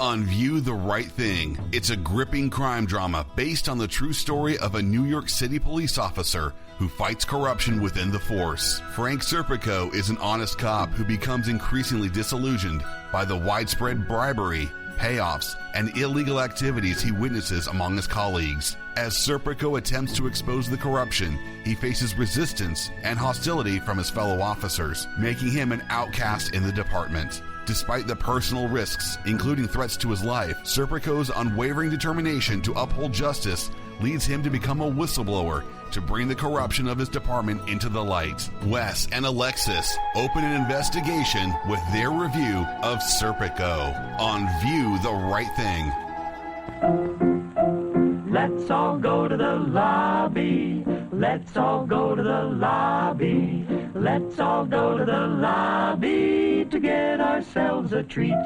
on View the Right Thing. It's a gripping crime drama based on the true story of a New York City police officer who fights corruption within the force. Frank Serpico is an honest cop who becomes increasingly disillusioned by the widespread bribery, payoffs, and illegal activities he witnesses among his colleagues. As Serpico attempts to expose the corruption, he faces resistance and hostility from his fellow officers, making him an outcast in the department. Despite the personal risks, including threats to his life, Serpico's unwavering determination to uphold justice leads him to become a whistleblower to bring the corruption of his department into the light. Wes and Alexis open an investigation with their review of Serpico on View the Right Thing. Let's all go to the lobby. Let's all go to the lobby. Let's all go to the lobby to get ourselves a treat.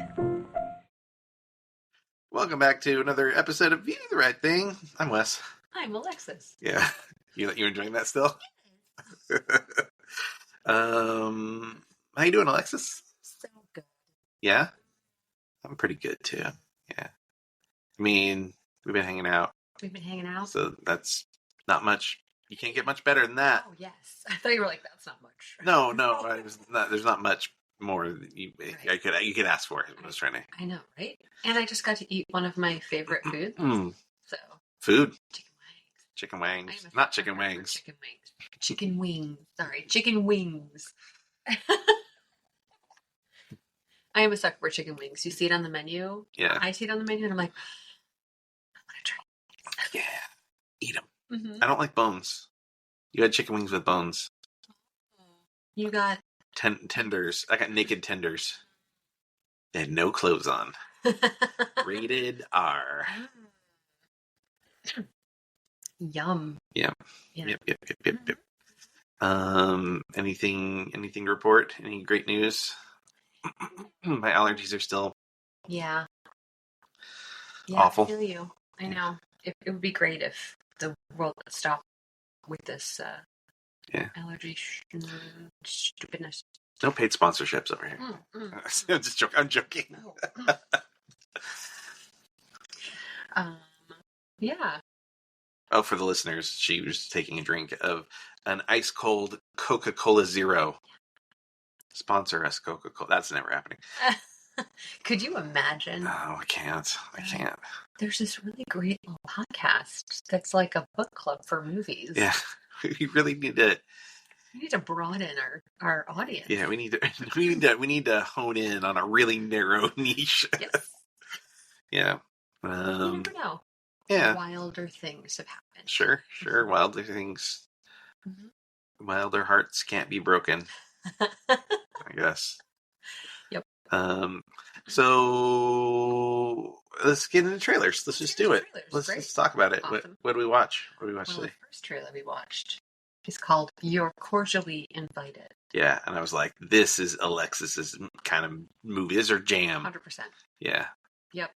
Welcome back to another episode of View the Right Thing. I'm Wes. I'm Alexis. Yeah. You enjoying that still? How you doing, Alexis? So good. Yeah? I'm pretty good, too. Yeah. I mean, we've been hanging out. We've been hanging out. So that's not much. You can't get much better than that. Oh, yes. I thought you were like, that's not much. No. There's not much more that you could ask for. I was trying to. I know, right? And I just got to eat one of my favorite foods. So. Food? Chicken wings. Chicken wings. Not chicken wings. Chicken wings. Chicken wings. Sorry. Chicken wings. I am a sucker for chicken wings. You see it on the menu. Yeah. I see it on the menu and I'm like, I want to try it. Yeah. Eat them. Mm-hmm. I don't like bones. You had chicken wings with bones. You got... Tenders. I got naked tenders. They had no clothes on. Rated R. Yum. Yeah. Yeah. Yep. Anything to report? Any great news? My allergies are still awful. I feel you. I know. It would be great if the world would stop with this allergy stupidness. No paid sponsorships over here. I'm just joking. I'm joking. No. Yeah. Oh, for the listeners, she was taking a drink of an ice cold Coca-Cola Zero. Sponsor us, Coca-Cola. That's never happening. Could you imagine? No, I can't. There's this really great little podcast that's like a book club for movies. Yeah, we really need to. We need to broaden our audience. Yeah, we need to hone in on a really narrow niche. Yes. Yeah. You never know. Yeah. Wilder things have happened. Sure. Wilder things. Mm-hmm. Wilder hearts can't be broken. I guess. Yep. So let's get into trailers. Let's just do it. Let's talk about it. Awesome. What do we watch? Today? The first trailer we watched is called You're Cordially Invited. Yeah, and I was like, this is Alexis's kind of movie. This is her jam. 100%. Yeah. Yep.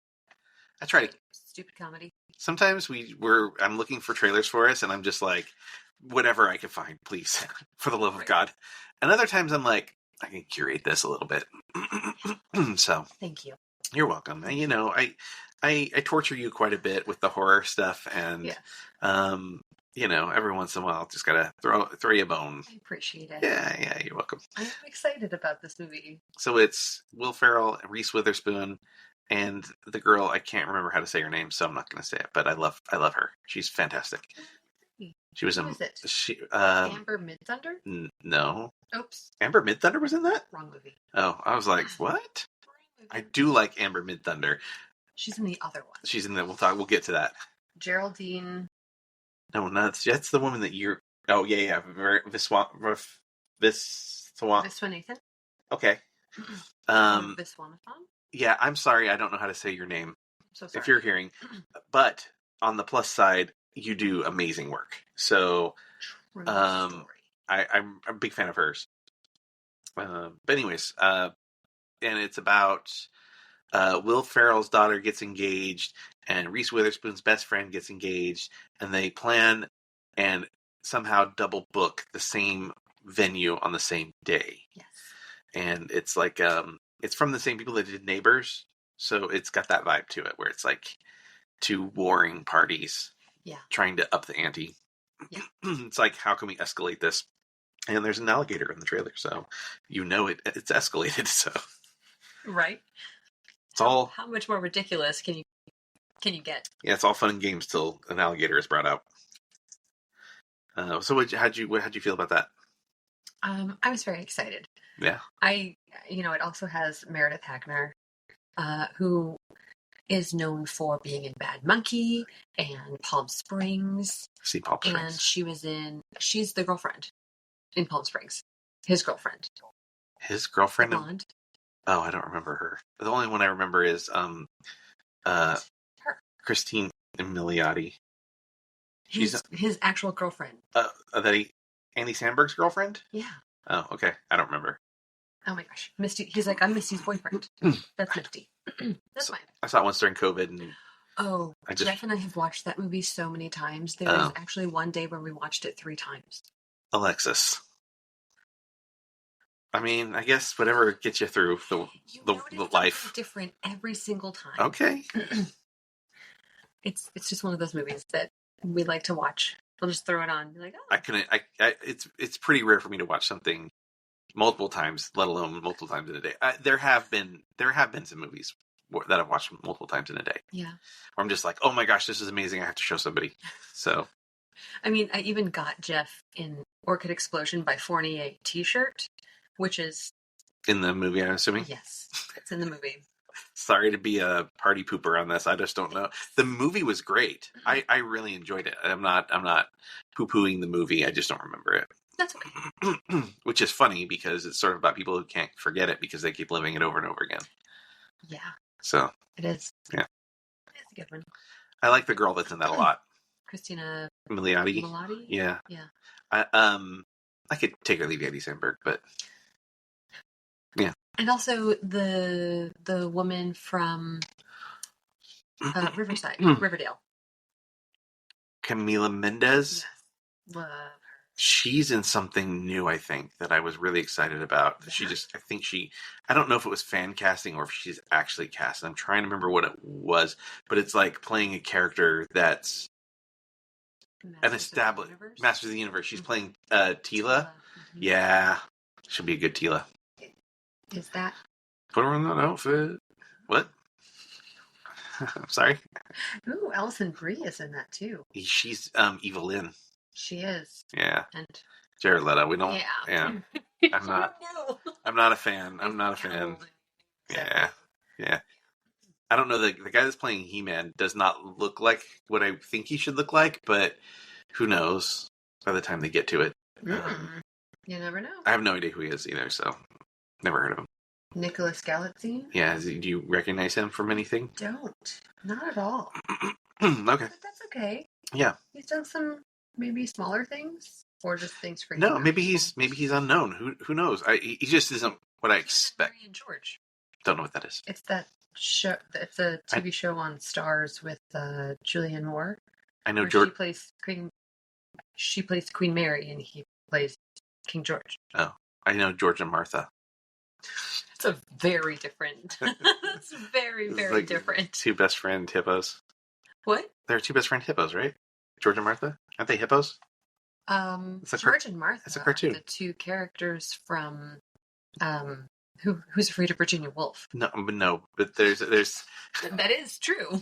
I try to. Stupid comedy. Sometimes I'm looking for trailers for us, and I'm just like, whatever I can find, please, for the love of God. And other times I'm like, I can curate this a little bit. So. Thank you. You're welcome. And, you know, I torture you quite a bit with the horror stuff, and you know, every once in a while, just gotta throw you a bone. I appreciate it. Yeah, you're welcome. I'm excited about this movie. So it's Will Ferrell, Reese Witherspoon, and the girl, I can't remember how to say her name, so I'm not going to say it, but I love her. She's fantastic. She was Who is it? Amber Midthunder? No. Oops. Amber Midthunder was in that? Wrong movie. Oh, I was like, what? I do like Amber Midthunder. She's in the other one. She's in the, we'll get to that. Geraldine. No, that's the woman that you're, oh yeah. Viswanathan? Okay. Viswanathan? Yeah, I'm sorry, I don't know how to say your name. I'm so sorry. If you're hearing. But on the plus side, you do amazing work. So, I'm a big fan of hers. But anyways, and it's about Will Ferrell's daughter gets engaged, and Reese Witherspoon's best friend gets engaged, and they plan and somehow double book the same venue on the same day. Yes. And it's like, it's from the same people that did Neighbors. So it's got that vibe to it, where it's like two warring parties, trying to up the ante. Yeah, It's like, how can we escalate this? And there's an alligator in the trailer, so it's escalated. So right. It's all how much more ridiculous can you get? Yeah, it's all fun and games till an alligator is brought out. So how'd you feel about that? I was very excited. Yeah. It also has Meredith Hagner, who is known for being in Bad Monkey and Palm Springs. See Palm Springs. And she's the girlfriend in Palm Springs. His girlfriend. His girlfriend? Blonde. Oh, I don't remember her. The only one I remember is her. Christine Milioti. She's his actual girlfriend. Andy Samberg's girlfriend? Yeah. Oh, okay. I don't remember. Oh my gosh. Misty. He's like, I'm Misty's boyfriend. That's Misty. That's fine. I saw it once during COVID. And Jeff and I have watched that movie so many times. There was actually one day where we watched it 3 times. Alexis. I mean, I guess whatever gets you through the life. Different every single time. Okay. It's just one of those movies that we like to watch. We'll just throw it on. Be like, oh. It's pretty rare for me to watch something multiple times, let alone multiple times in a day. There have been some movies that I've watched multiple times in a day. Yeah. Where I'm just like, oh my gosh, this is amazing. I have to show somebody. So. I mean, I even got Jeff in Orchid Explosion by Fournier t-shirt, which is in the movie, I'm assuming. Yes, it's in the movie. Sorry to be a party pooper on this. I just don't know. The movie was great. I really enjoyed it. I'm not poo-pooing the movie. I just don't remember it. That's okay. Which is funny because it's sort of about people who can't forget it because they keep living it over and over again. Yeah. So. It is. Yeah. It's a good one. I like the girl that's in that a lot. Christina Milioti. Yeah. Yeah. I could take or leave Andy Samberg, but yeah. And also the woman from Riverdale. Camila Mendez. Yes. Love her. She's in something new, I think, that I was really excited about. Yeah. I don't know if it was fan casting or if she's actually cast. I'm trying to remember what it was, but it's like playing a character that's Masters of the Universe. She's playing Tila. Mm-hmm. Yeah. She'll be a good Tila. Is that? Put her in that outfit. What? I'm sorry. Ooh, Alison Brie is in that too. She's Evelyn. She is. Yeah. And Jared Leto. We don't. Yeah. I'm not. I'm not a fan. I'm not a fan. Yeah. Yeah. I don't know. The guy that's playing He-Man does not look like what I think he should look like, but who knows by the time they get to it. You never know. I have no idea who he is either, so never heard of him. Nicholas Galitzine? Yeah. Do you recognize him from anything? Don't. Not at all. Okay. But that's okay. Yeah. He's done some maybe smaller things, or just things for No, maybe he's unknown. Who knows? He just isn't what I expect. Mary and George. Don't know what that is. It's that show. It's a TV show on Stars with Julianne Moore. I know George. She plays Queen Mary, and he plays King George. Oh, I know George and Martha. It's a very different. It's very, very different. 2 best friend hippos. What? They're 2 best friend hippos, right? George and Martha? Aren't they hippos? George and Martha. It's a cartoon. The 2 characters from Who's Afraid of Virginia Woolf? No, but there's. That is true.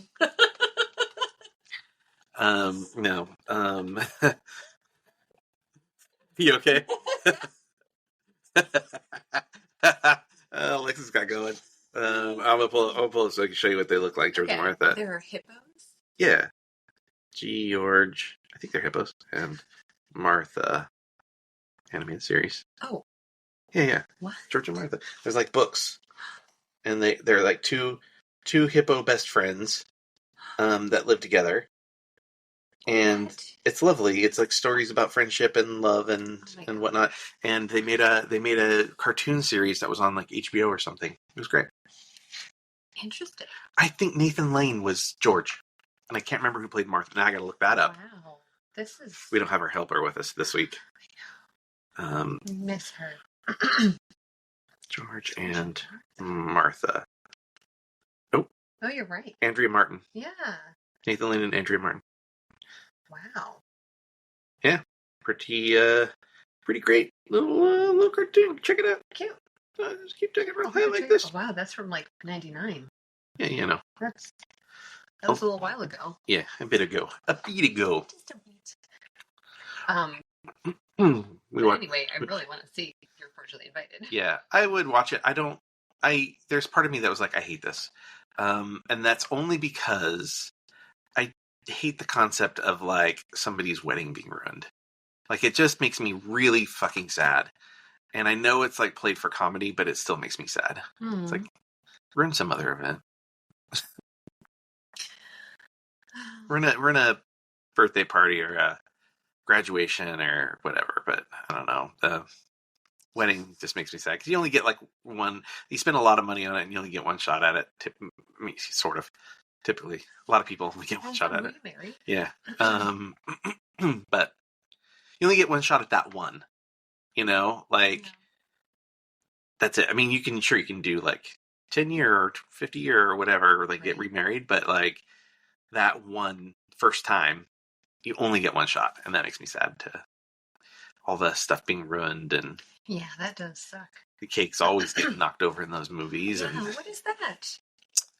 No. You okay? Alexis got going. I'm gonna pull it so I can show you what they look like, George and Martha. There are hippos? Yeah. George, I think they're hippos, and Martha animated series. Oh. Yeah. What? George and Martha. There's like books. And they're like two hippo best friends that live together. And it's lovely. It's like stories about friendship and love and whatnot. And they made a cartoon series that was on like HBO or something. It was great. Interesting. I think Nathan Lane was George. And I can't remember who played Martha. Now I gotta look that up. Wow. We don't have our helper with us this week. Miss her. George and Martha. Oh, Oh, you're right. Andrea Martin. Yeah. Nathan Lane and Andrea Martin. Wow. Yeah. Pretty great little cartoon. Check it out. Cute. Just keep taking it. I'll I have to like check- this. Oh, wow, that's from like 99. Yeah, you know. That was a little while ago. Yeah, a bit ago. Just a bit. Anyway, I really want to see You're Cordially Invited. Yeah, I would watch it. There's part of me that was like, I hate this. And that's only because I hate the concept of like somebody's wedding being ruined. Like, it just makes me really fucking sad. And I know it's like played for comedy, but it still makes me sad. It's like, ruin some other event. Run a birthday party or a graduation or whatever, but I don't know. The wedding just makes me sad because you only get like one. You spend a lot of money on it, and you only get one shot at it. I mean, sort of. Typically, a lot of people only get one shot at it. Married. Yeah, but you only get one shot at that one. You know, like that's it. I mean, you can do like 10-year or 50-year or whatever, or like get remarried, but like that one first time, you only get one shot, and that makes me sad to all the stuff being ruined and yeah, that does suck. the cake's always getting knocked over in those movies. Yeah, and what is that?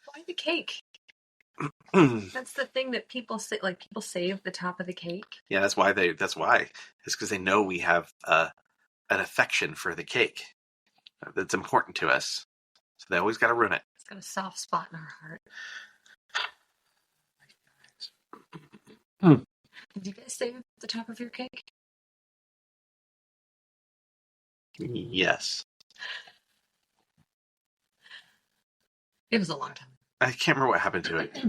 Why the cake? That's the thing that people say. Like people save the top of the cake. Yeah, that's why. It's because they know we have an affection for the cake that's important to us. So they always got to ruin it. It's got a soft spot in our heart. Did you guys save the top of your cake? Yes. It was a long time. I can't remember what happened to it.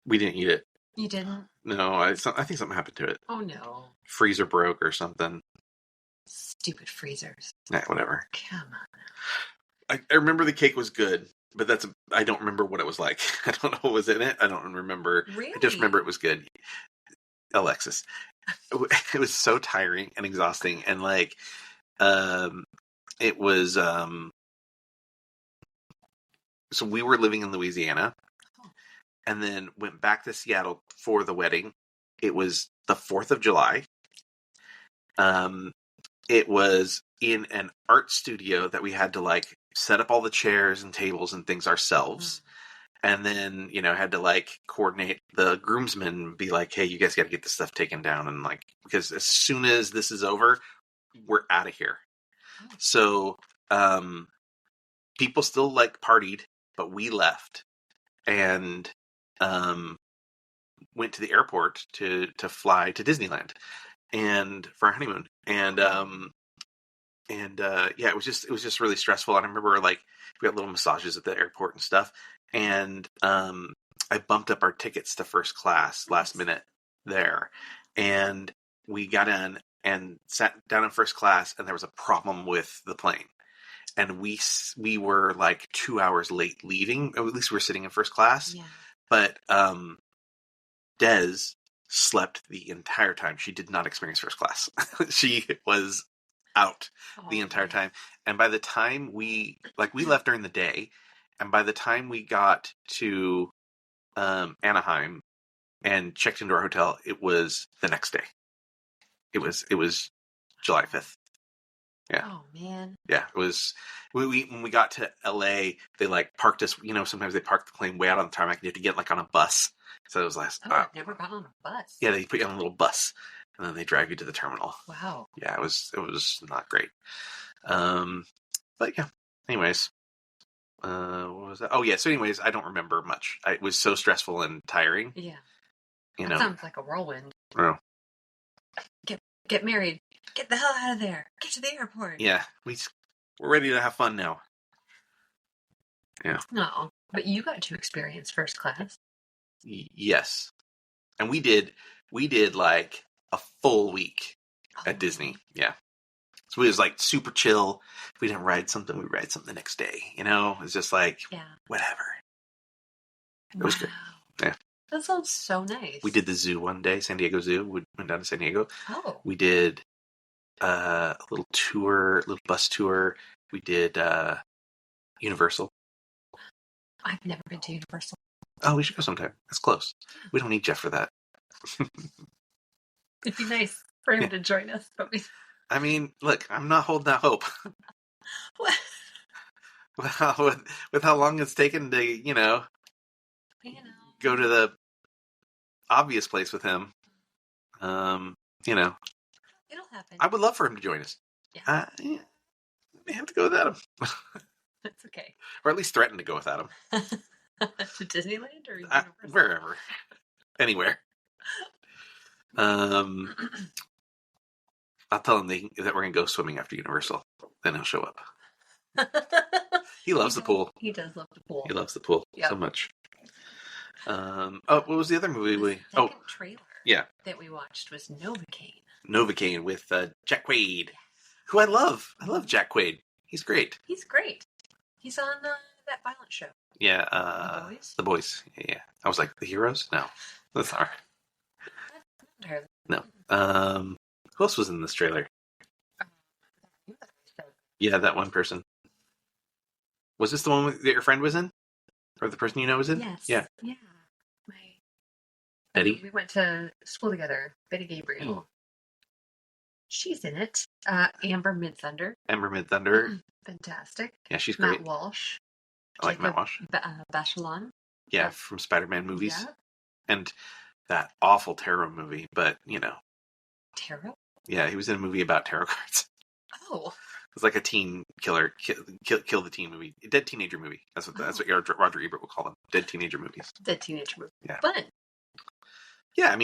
We didn't eat it. You didn't? No, I think something happened to it. Oh no. Freezer broke or something. Stupid freezers. Nah, whatever. Come on. I remember the cake was good, but I don't remember what it was like. I don't know what was in it. I don't remember. Really? I just remember it was good. Alexis. It was so tiring and exhausting, and like, it was. So we were living in Louisiana, and then went back to Seattle for the wedding. It was the 4th of July. It was in an art studio that we had to like set up all the chairs and tables and things ourselves. And then, had to like coordinate the groomsmen, be like, hey, you guys got to get this stuff taken down. And like, because as soon as this is over, we're out of here. So, people still like partied, but we left and, went to the airport to fly to Disneyland and for our honeymoon. And yeah, it was just really stressful. And I remember like we got little massages at the airport and stuff. And I bumped up our tickets to first class last minute there, and we got in and sat down in first class, and there was a problem with the plane, and we were like 2 hours late leaving. Or at least we were sitting in first class, but Des slept the entire time. She did not experience first class. She was out the entire time, and by the time we left during the day. And by the time we got to Anaheim and checked into our hotel, it was the next day. It was July 5th. Yeah. Oh man. Yeah, it was. When we got to LA, they like parked us. Sometimes they park the plane way out on the tarmac. You have to get like on a bus. So it was last. I've never gone on a bus. Yeah, they put you on a little bus, and then they drive you to the terminal. Wow. Yeah, it was not great. But yeah. Anyways. What was that? Oh yeah. So anyways, I don't remember much. It was so stressful and tiring. Yeah. That sounds like a whirlwind. Oh. Get married. Get the hell out of there. Get to the airport. Yeah. We're ready to have fun now. Yeah. No, but you got to experience first class. Yes. And we did like a full week at Disney. Yeah. So it was like super chill. If we didn't ride something, we'd ride something the next day. It's just like, whatever. It was good. Yeah. That sounds so nice. We did the zoo one day, San Diego Zoo. We went down to San Diego. Oh. We did a little tour, little bus tour. We did Universal. I've never been to Universal. Oh, we should go sometime. That's close. We don't need Jeff for that. It'd be nice for him to join us, but we... I mean, look, I'm not holding out hope. What? with how long it's taken to, go to the obvious place with him. It'll happen. I would love for him to join us. Yeah. We may have to go without him. That's okay. Or at least threaten to go without him. To Disneyland or Universal? Wherever. Anywhere. I'll tell him that we're going to go swimming after Universal. Then he'll show up. He loves the pool. He does love the pool. He loves the pool so much. What was the other movie The second trailer that we watched was Novocaine. Novocaine with Jack Quaid, who I love. I love Jack Quaid. He's great. He's great. He's on that violent show. Yeah. The Boys? The Boys. Yeah. I was like, The Heroes? No. That's not right. No. Who else was in this trailer? Yeah, that one person. Was this the one that your friend was in? Or the person you know was in? Yes. Yeah. Yeah. Betty? We went to school together. Betty Gabriel. Oh. She's in it. Amber Midthunder. Amber Midthunder. Fantastic. Yeah, she's great. Matt Walsh. I like Matt Walsh. Bachelon. Yeah, from Spider-Man movies. Yeah. And that awful tarot movie, but, Tarot? Yeah, he was in a movie about tarot cards. Oh. It was like a teen killer, kill the teen movie. Dead teenager movie. That's what Roger Ebert would call them. Dead teenager movies. Dead teenager movie. Yeah. Fun. Yeah,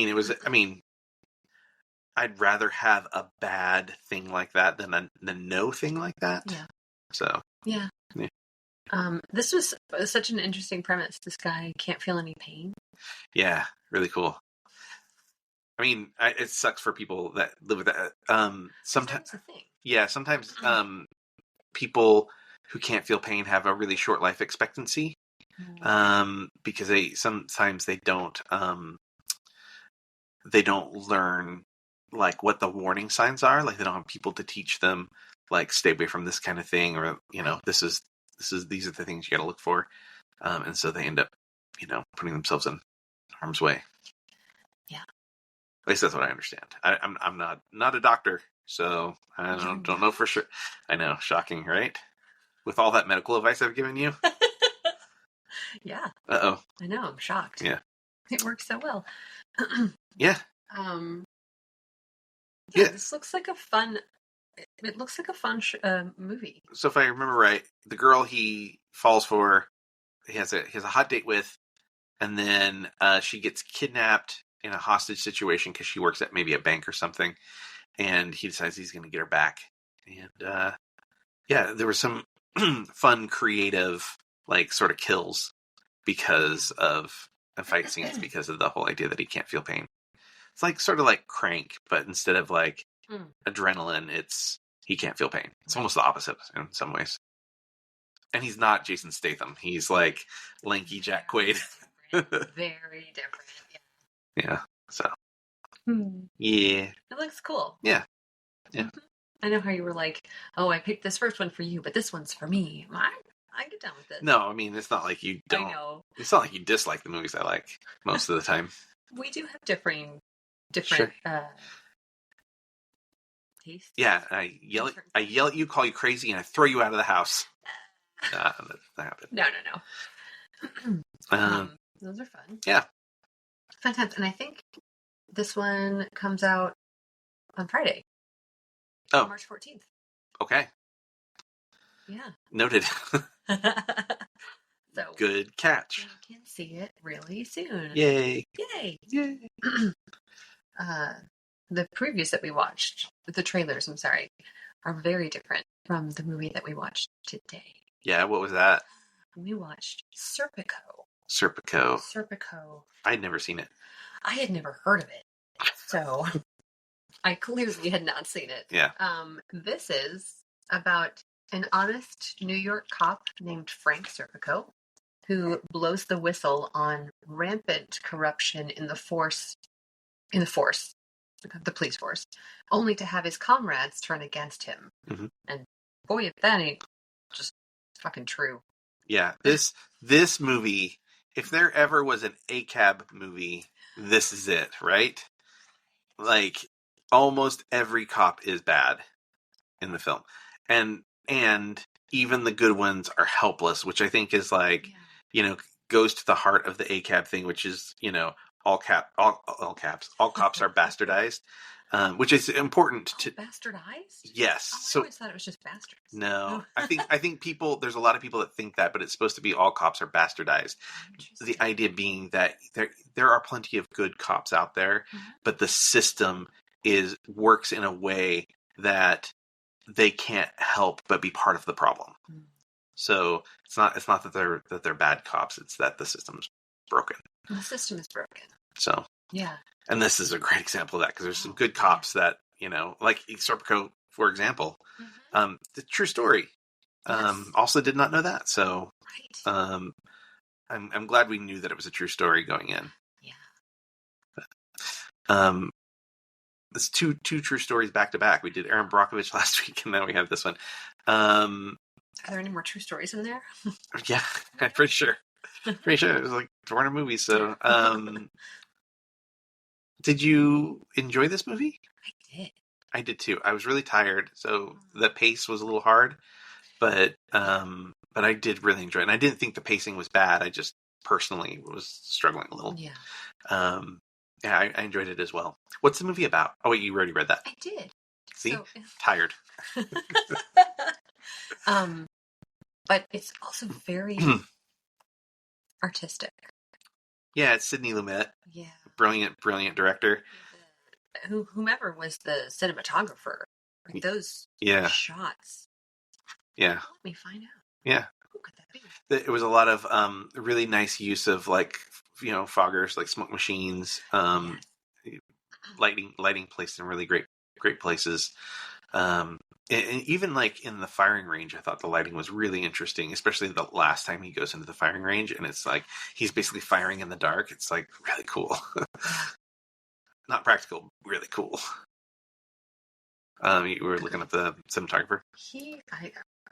I'd rather have a bad thing like that than a no thing like that. Yeah. So. Yeah. This was such an interesting premise. This guy can't feel any pain. Yeah, really cool. It sucks for people that live with that. Sometimes, sometimes people who can't feel pain have a really short life expectancy. Because they don't learn like what the warning signs are. Like they don't have people to teach them like stay away from this kind of thing, or these are the things you got to look for. And so they end up putting themselves in harm's way. Yeah. At least that's what I understand. I'm not a doctor, so I don't know for sure. I know, shocking, right? With all that medical advice I've given you. Yeah. Uh-oh. I know, I'm shocked. Yeah. It works so well. Yeah. This looks like a fun... It looks like a fun movie. So if I remember right, the girl he falls for, he has a hot date with, and then she gets kidnapped in a hostage situation because she works at maybe a bank or something, and he decides he's going to get her back. And there was some fun, creative, like sort of kills because of and fight scenes because of the whole idea that he can't feel pain. It's like sort of like Crank, but instead of like adrenaline, it's he can't feel pain. It's almost the opposite in some ways. And he's not Jason Statham. He's like lanky Jack Quaid. Very different. Yeah. So. Yeah. It looks cool. Yeah. Yeah. I know how you were like, oh, I picked this first one for you, but this one's for me. I get down with it. No, it's not like you don't. I know. It's not like you dislike the movies I like most of the time. We do have different Sure. tastes. Yeah, I yell at you, call you crazy, and I throw you out of the house. That happened. No. Those are fun. Yeah. Fun times. And I think this one comes out on Friday. Oh. March 14th. Okay. Yeah. Noted. So good catch. We can see it really soon. Yay. The previews that we watched, the trailers, I'm sorry, are very different from the movie that we watched today. Yeah, what was that? We watched Serpico. Serpico. I'd never seen it. I had never heard of it. So I clearly had not seen it. Yeah. This is about an honest New York cop named Frank Serpico who blows the whistle on rampant corruption in the police force, only to have his comrades turn against him. Mm-hmm. And boy, if that ain't just fucking true. Yeah, this movie, if there ever was an ACAB movie, this is it, right? Like, almost every cop is bad in the film. And even the good ones are helpless, which I think is like, goes to the heart of the ACAB thing, which is, all caps, all cops are bastardized. Which is important to bastardized. Yes. I always thought it was just bastards. No, I think people. There's a lot of people that think that, but it's supposed to be all cops are bastardized. The idea being that there are plenty of good cops out there, but the system works in a way that they can't help but be part of the problem. So it's not that they're bad cops. It's that the system's broken. The system is broken. So yeah. And this is a great example of that because there's some good cops that, like Serpico, for example, the true story. Also did not know that. So, I'm glad we knew that it was a true story going in. Yeah. It's two true stories back to back. We did Aaron Brockovich last week, and now we have this one. Are there any more true stories in there? Yeah, I'm pretty sure. Pretty sure it was like Warner movies. So, did you enjoy this movie? I did. I did too. I was really tired, so the pace was a little hard, but I did really enjoy it. And I didn't think the pacing was bad. I just personally was struggling a little. Yeah. I enjoyed it as well. What's the movie about? Oh wait, you already read that. I did. See? Tired. But it's also very artistic. Yeah, it's Sidney Lumet. Yeah. Brilliant director. Whomever was the cinematographer. Like those shots. Yeah. Let me find out. Yeah. Who could that be? It was a lot of really nice use of like, foggers, like smoke machines, lighting placed in really great places. And even like in the firing range, I thought the lighting was really interesting, especially the last time he goes into the firing range and it's like he's basically firing in the dark. It's like really cool. Not practical, really cool. You were looking up the cinematographer.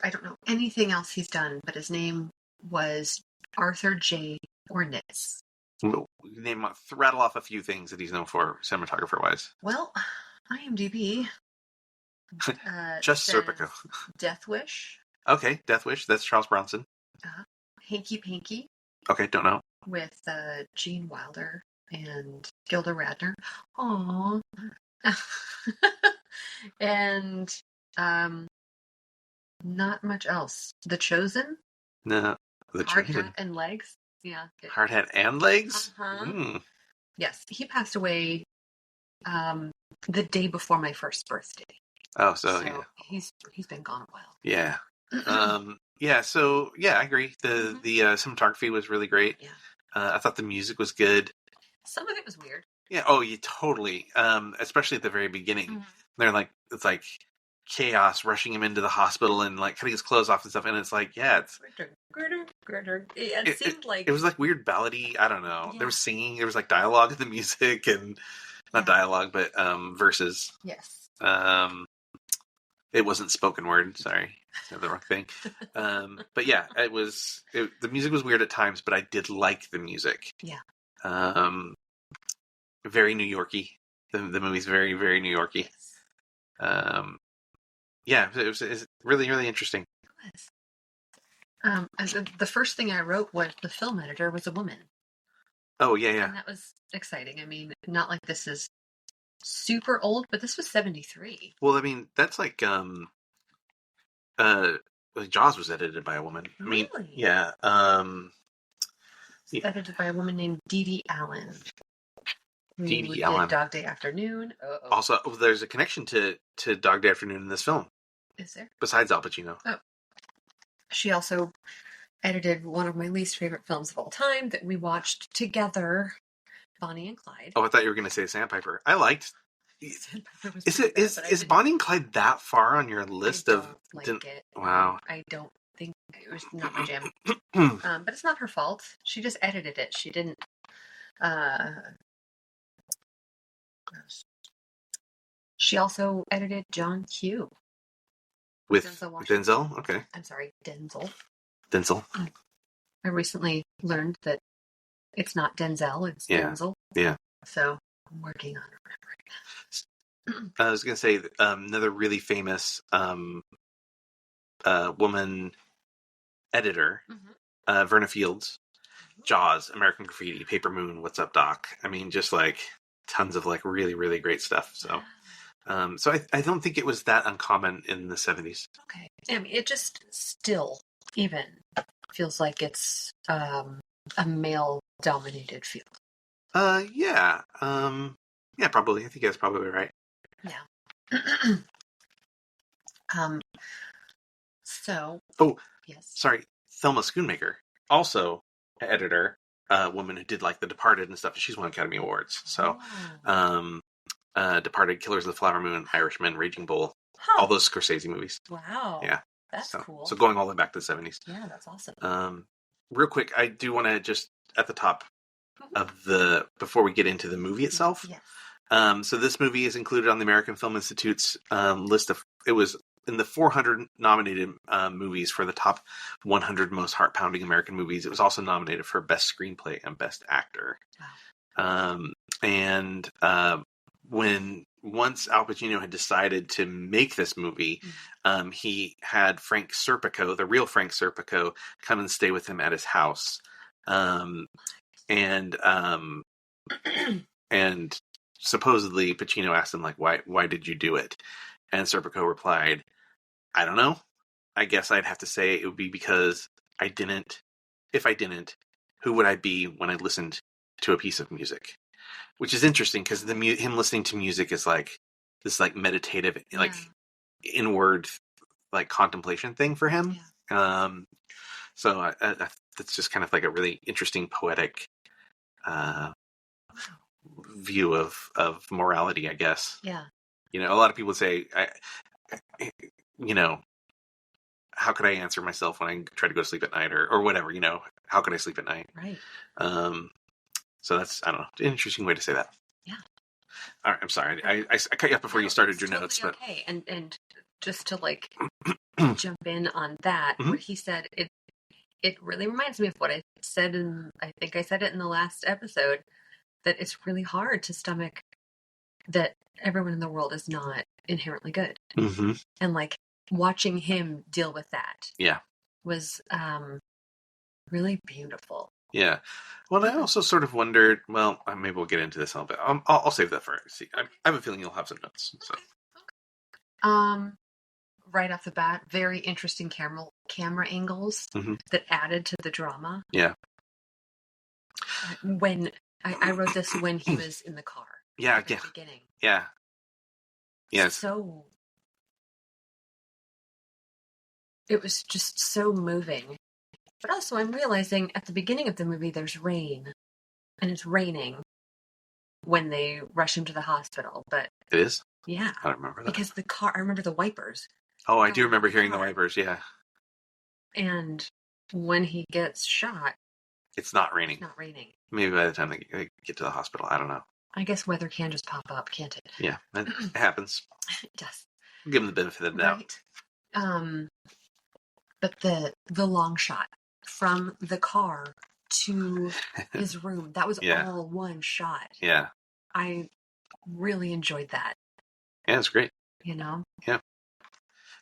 I don't know anything else he's done, but his name was Arthur J. Ornitz. Rattle off a few things that he's known for cinematographer wise. Well, IMDb. Just Serpico. Death Wish. Okay, Death Wish. That's Charles Bronson. Hanky Panky. Okay, don't know. With Gene Wilder and Gilda Radner. Aww. And not much else. The Chosen. No, The Hard Chosen. Hat and Legs. Yeah. Hard Hat and Legs. Yes, he passed away the day before my first birthday. Oh, so yeah. He's been gone a while. Yeah. So I agree. The cinematography was really great. Yeah. I thought the music was good. Some of it was weird. Yeah. Oh, you totally. Especially at the very beginning, they're like, it's like chaos rushing him into the hospital and like cutting his clothes off and stuff. And it's like, it's. It seemed like it was like weird ballady. I don't know. Yeah. There was singing. There was like dialogue in the music and not dialogue, but verses. Yes. It wasn't spoken word. Sorry, I said the wrong thing. But yeah, the music was weird at times, but I did like the music. Yeah. Very New Yorky. The movie's very, very New Yorky. Yes. It was really, really interesting. It was. The first thing I wrote was the film editor was a woman. Oh yeah. And that was exciting. I mean, not like this is super old, but this was 1973. Well, I mean, that's like Jaws was edited by a woman. Really? I mean, yeah. Edited by a woman named Dee Dee Allen. Dee Dee Allen. Dog Day Afternoon. Uh-oh. Also, there's a connection to Dog Day Afternoon in this film. Is there? Besides Al Pacino. Oh. She also edited one of my least favorite films of all time that we watched together, Bonnie and Clyde. Oh, I thought you were going to say Sandpiper. I liked. Sandpiper was is Bonnie and Clyde that far on your list of? It. Wow. I don't think it was not my jam. But it's not her fault. She just edited it. She didn't. She also edited John Q. With Denzel? Okay. I'm sorry, Denzel. Denzel. I recently learned that it's not Denzel, it's Yeah. Denzel. Yeah. So I'm working on remembering. I was going to say another really famous woman editor, Verna Fields, Jaws, American Graffiti, Paper Moon, What's Up, Doc? I mean, just like tons of like really, really great stuff. So, I don't think it was that uncommon in the 70s. Okay. I mean, it just still even feels like it's a male-dominated field. Yeah. Yeah, probably. I think that's probably right. Yeah. So. Oh, yes. Sorry. Thelma Schoonmaker, also an editor, woman who did like The Departed and stuff. She's won Academy Awards. So, Departed, Killers of the Flower Moon, Irishman, Raging Bull, all those Scorsese movies. Wow. Yeah. That's cool. So going all the way back to the 70s. Yeah, that's awesome. Real quick, I do want to just at the top of before we get into the movie itself. Yes. So this movie is included on the American Film Institute's list of. It was in the 400 nominated movies for the top 100 most heart-pounding American movies. It was also nominated for Best Screenplay and Best Actor. Wow. And when once Al Pacino had decided to make this movie, he had Frank Serpico, the real Frank Serpico, come and stay with him at his house. And supposedly Pacino asked him, like, why did you do it? And Serpico replied, I don't know. I guess I'd have to say it would be because I didn't. If I didn't, who would I be when I listened to a piece of music? Which is interesting because him listening to music is like this like meditative, like inward, like contemplation thing for him. Yeah. So that's just kind of like a really interesting poetic view of morality, I guess. Yeah. You know, a lot of people say, you know, how could I answer myself when I try to go to sleep at night or whatever, you know, how could I sleep at night? Right. So that's, I don't know, an interesting way to say that. Yeah. All right, I'm sorry. I cut you off before you started your totally notes. But okay. And just to like jump in on that, what he said, it really reminds me of what I said I think I said it in the last episode, that it's really hard to stomach that everyone in the world is not inherently good. Mm-hmm. And like watching him deal with that was really beautiful. Yeah. Well, I also sort of wondered, well, maybe we'll get into this a little bit. I'll save that for, see, I have a feeling you'll have some notes. So. Right off the bat, very interesting camera angles that added to the drama. Yeah. When I wrote this when he was in the car. Yeah, at the beginning. Yeah. Yes. So it was just so moving. But also I'm realizing at the beginning of the movie there's rain. And it's raining when they rush him to the hospital. But it is? Yeah. I don't remember that. Because I remember the wipers. Oh, I do remember hearing the wipers, yeah. And when he gets shot, it's not raining. It's not raining. Maybe by the time they get to the hospital, I don't know. I guess weather can just pop up, can't it? Yeah, it happens. It does. Give him the benefit of the doubt. Right. But the long shot from the car to his room, that was all one shot. Yeah. I really enjoyed that. Yeah, it's great. You know? Yeah.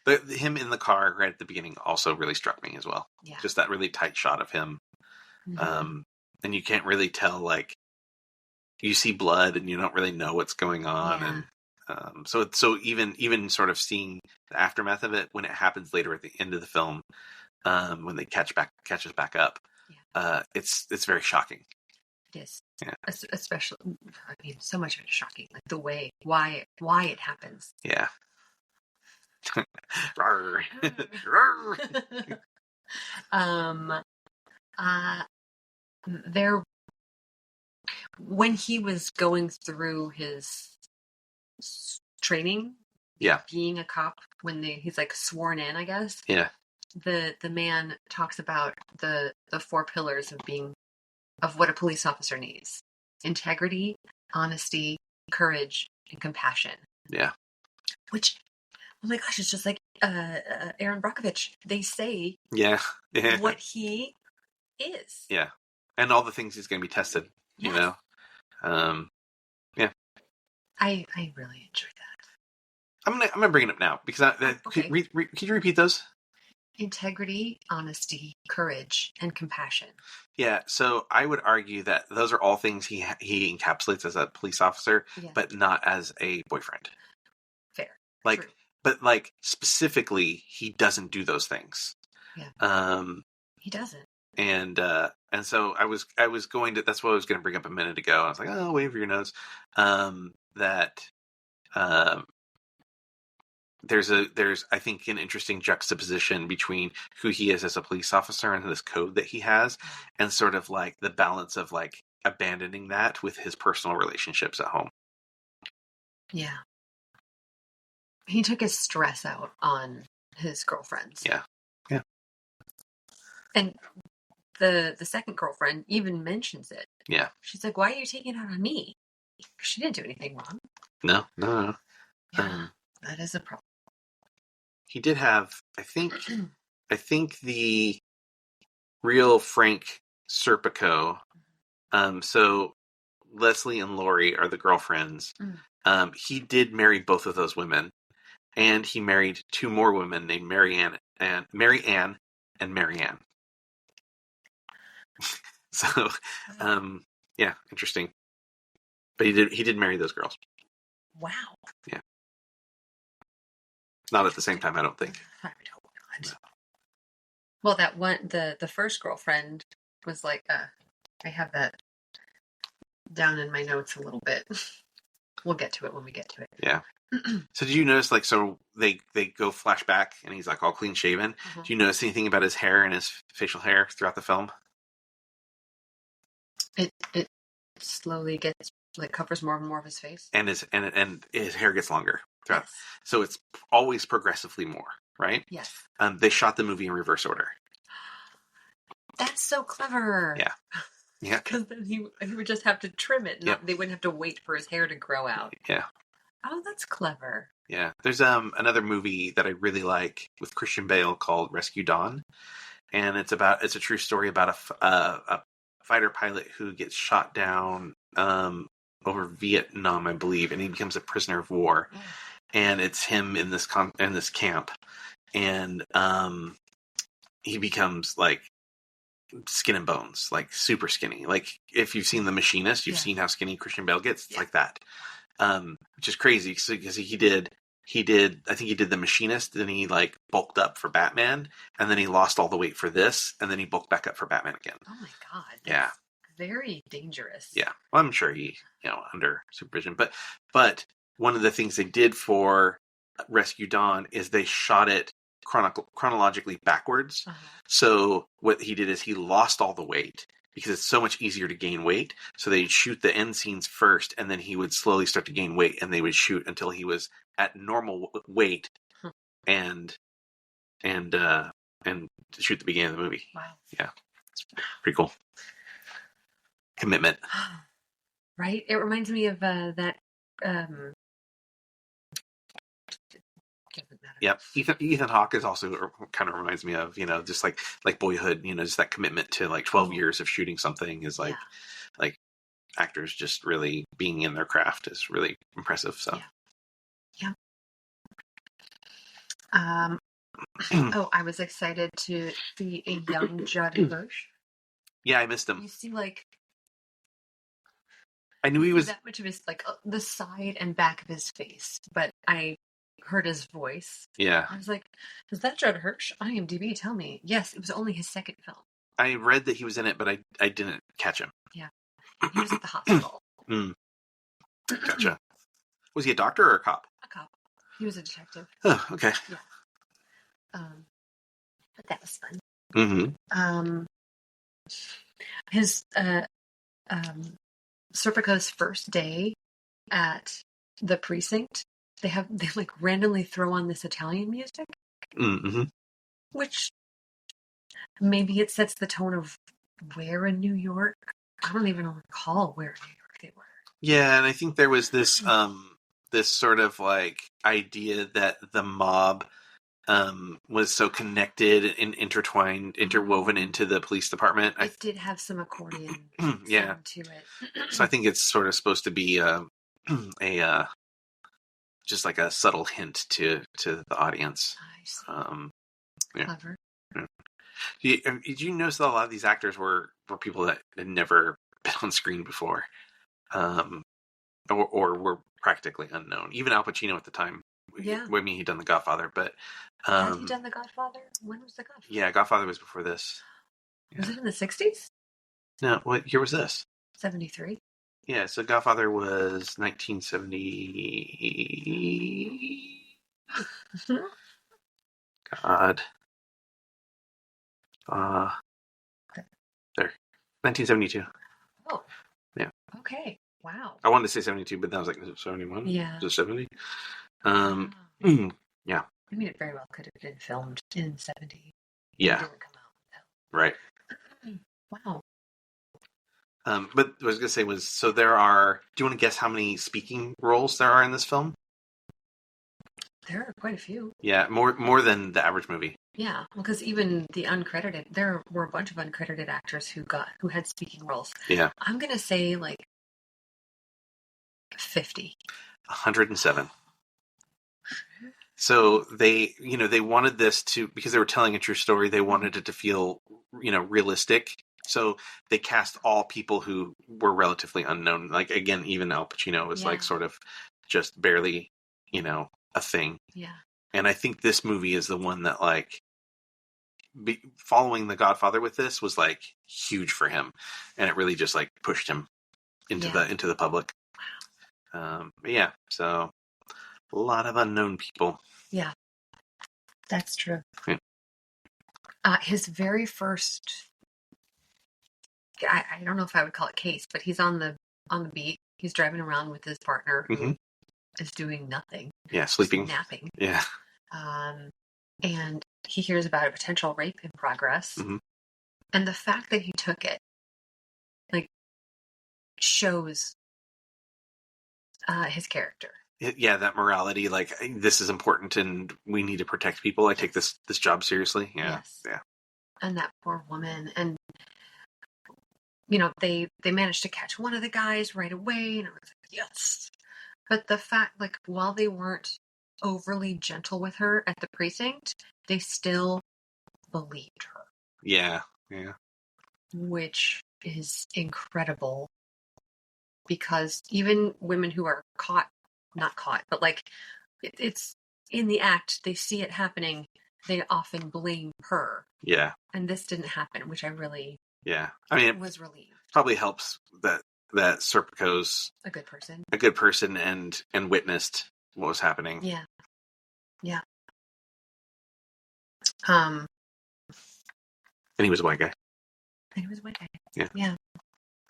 But him in the car right at the beginning also really struck me as well. Yeah. Just that really tight shot of him. Mm-hmm. And you can't really tell, like, you see blood and you don't really know what's going on. Yeah. And so even sort of seeing the aftermath of it when it happens later at the end of the film, when they catches back up, it's very shocking. It is. Yeah. Especially, I mean, so much of it is shocking. Like the way, why it happens. Yeah. When he was going through his training, being a cop, when he's like sworn in, I guess. Yeah. The man talks about the 4 pillars of what a police officer needs: integrity, honesty, courage, and compassion. Yeah. Which, oh my gosh, it's just like Aaron Brockovich. They say yeah. what he is. Yeah. And all the things he's going to be tested, you Yes. know? Yeah. I really enjoyed that. I'm gonna bring it up now because Okay. could you repeat those? Integrity, honesty, courage, and compassion. Yeah, so I would argue that those are all things he encapsulates as a police officer, Yeah. but not as a boyfriend. Fair. Like, True. but like specifically, he doesn't do those things. Yeah. He doesn't. And so I was going to. That's what I was going to bring up a minute ago. I was like, oh, wave your nose. That there's I think an interesting juxtaposition between who he is as a police officer and this code that he has, and sort of like the balance of like abandoning that with his personal relationships at home. Yeah. He took his stress out on his girlfriends. Yeah. And the second girlfriend even mentions it. Yeah. She's like, why are you taking it out on me? She didn't do anything wrong. No. Yeah, that is a problem. He did have, I think the real Frank Serpico. So Leslie and Lori are the girlfriends. He did marry both of those women, and he married two more women named Mary Ann and Marianne. So, yeah, interesting. But he did marry those girls. Wow. Yeah. Not at the same time, I don't think. I hope not. Well, that one, the first girlfriend was like, I have that down in my notes a little bit. We'll get to it when we get to it. Yeah. So did you notice, like, so they go flashback and he's like all clean shaven. Uh-huh. Do you notice anything about his hair and his facial hair throughout the film? It slowly gets, like, covers more and more of his face. And his hair gets longer throughout. Yes. So it's always progressively more, right? Yes. They shot the movie in reverse order. That's so clever. Yeah. Yeah. Because then he would just have to trim it. They wouldn't have to wait for his hair to grow out. Yeah. Oh, that's clever. Yeah. There's another movie that I really like with Christian Bale called Rescue Dawn. And it's a true story about a fighter pilot who gets shot down over Vietnam, I believe, and he becomes a prisoner of war. Oh. And it's him in this camp, and he becomes like skin and bones, like super skinny. Like if you've seen The Machinist, you've seen how skinny Christian Bale gets. It's like that, which is crazy because he did. I think he did The Machinist, then he like bulked up for Batman, and then he lost all the weight for this, and then he bulked back up for Batman again. Oh my god. Yeah. Very dangerous. Yeah. Well, I'm sure he, under supervision, but one of the things they did for Rescue Dawn is they shot it chronologically backwards. Uh-huh. So what he did is he lost all the weight because it's so much easier to gain weight. So they'd shoot the end scenes first, and then he would slowly start to gain weight, and they would shoot until he was at normal weight, and shoot the beginning of the movie. Wow. Yeah, it's pretty cool. Commitment. Right? It reminds me of that. Yep. Ethan Hawke is also kind of reminds me of, just like Boyhood, just that commitment to like 12 years of shooting something is like actors just really being in their craft is really impressive. So. Yeah. I was excited to see a young Judd Hirsch. Yeah, I missed him. You see, like, I knew he was that much of his, like, the side and back of his face, but I heard his voice. Yeah. I was like, is that Judd Hirsch? IMDb, tell me. Yes, it was only his second film. I read that he was in it, but I didn't catch him. Yeah. He was at the hospital. Gotcha. Was he a doctor or a cop? A cop. He was a detective. Oh, okay. Yeah. But that was fun. Mm-hmm. His Serpico's first day at the precinct, they like randomly throw on this Italian music, which maybe it sets the tone of where in New York. I don't even recall where in New York they were. Yeah, and I think there was this this sort of like idea that the mob was so connected and interwoven into the police department. It did have some accordion yeah. sound to it. So I think it's sort of supposed to be a just like a subtle hint to the audience. I see. Yeah. Clever. Yeah. Did you notice that a lot of these actors were people that had never been on screen before, or were practically unknown? Even Al Pacino at the time. Yeah. I mean, he'd done The Godfather, but had he done The Godfather? When was The Godfather? Yeah, Godfather was before this. Yeah. Was it in the 60s? No, what year was this? 73. Yeah, so Godfather was 1970. God. There. 1972. Oh. Yeah. Okay. Wow. I wanted to say 72, but then I was like, is it 71? Yeah. Is it 70? Yeah. I mean, it very well could have been filmed in 70. Yeah. It didn't come out. Right. Wow. But what I was going to say was, so there are, do you want to guess how many speaking roles there are in this film? There are quite a few. Yeah, more than the average movie. Yeah, because even the uncredited, there were a bunch of uncredited actors who had speaking roles. Yeah. I'm going to say like 50. 107. So they wanted this to, because they were telling a true story, they wanted it to feel, realistic. So they cast all people who were relatively unknown. Like, again, even Al Pacino was like sort of just barely, a thing. Yeah. And I think this movie is the one that like following The Godfather with this was like huge for him. And it really just like pushed him into the public. Wow. Yeah. So a lot of unknown people. Yeah. That's true. Yeah. His very first, I don't know if I would call it case, but he's on the beat. He's driving around with his partner who is doing nothing. Yeah, sleeping. Napping. Yeah. And he hears about a potential rape in progress. Mm-hmm. And the fact that he took it, like, shows his character. Yeah, that morality, like, this is important and we need to protect people. I take this job seriously. Yeah. Yes. Yeah. And that poor woman. And, they managed to catch one of the guys right away. And I was like, yes. But the fact, like, while they weren't overly gentle with her at the precinct, they still believed her. Yeah. Yeah. Which is incredible. Because even women who are not caught, but like it's in the act, they see it happening, they often blame her. Yeah. And this didn't happen, which I really was relieved. Probably helps that Serpico's a good person and witnessed what was happening. Yeah. Yeah. And he was a white guy. Yeah. Yeah.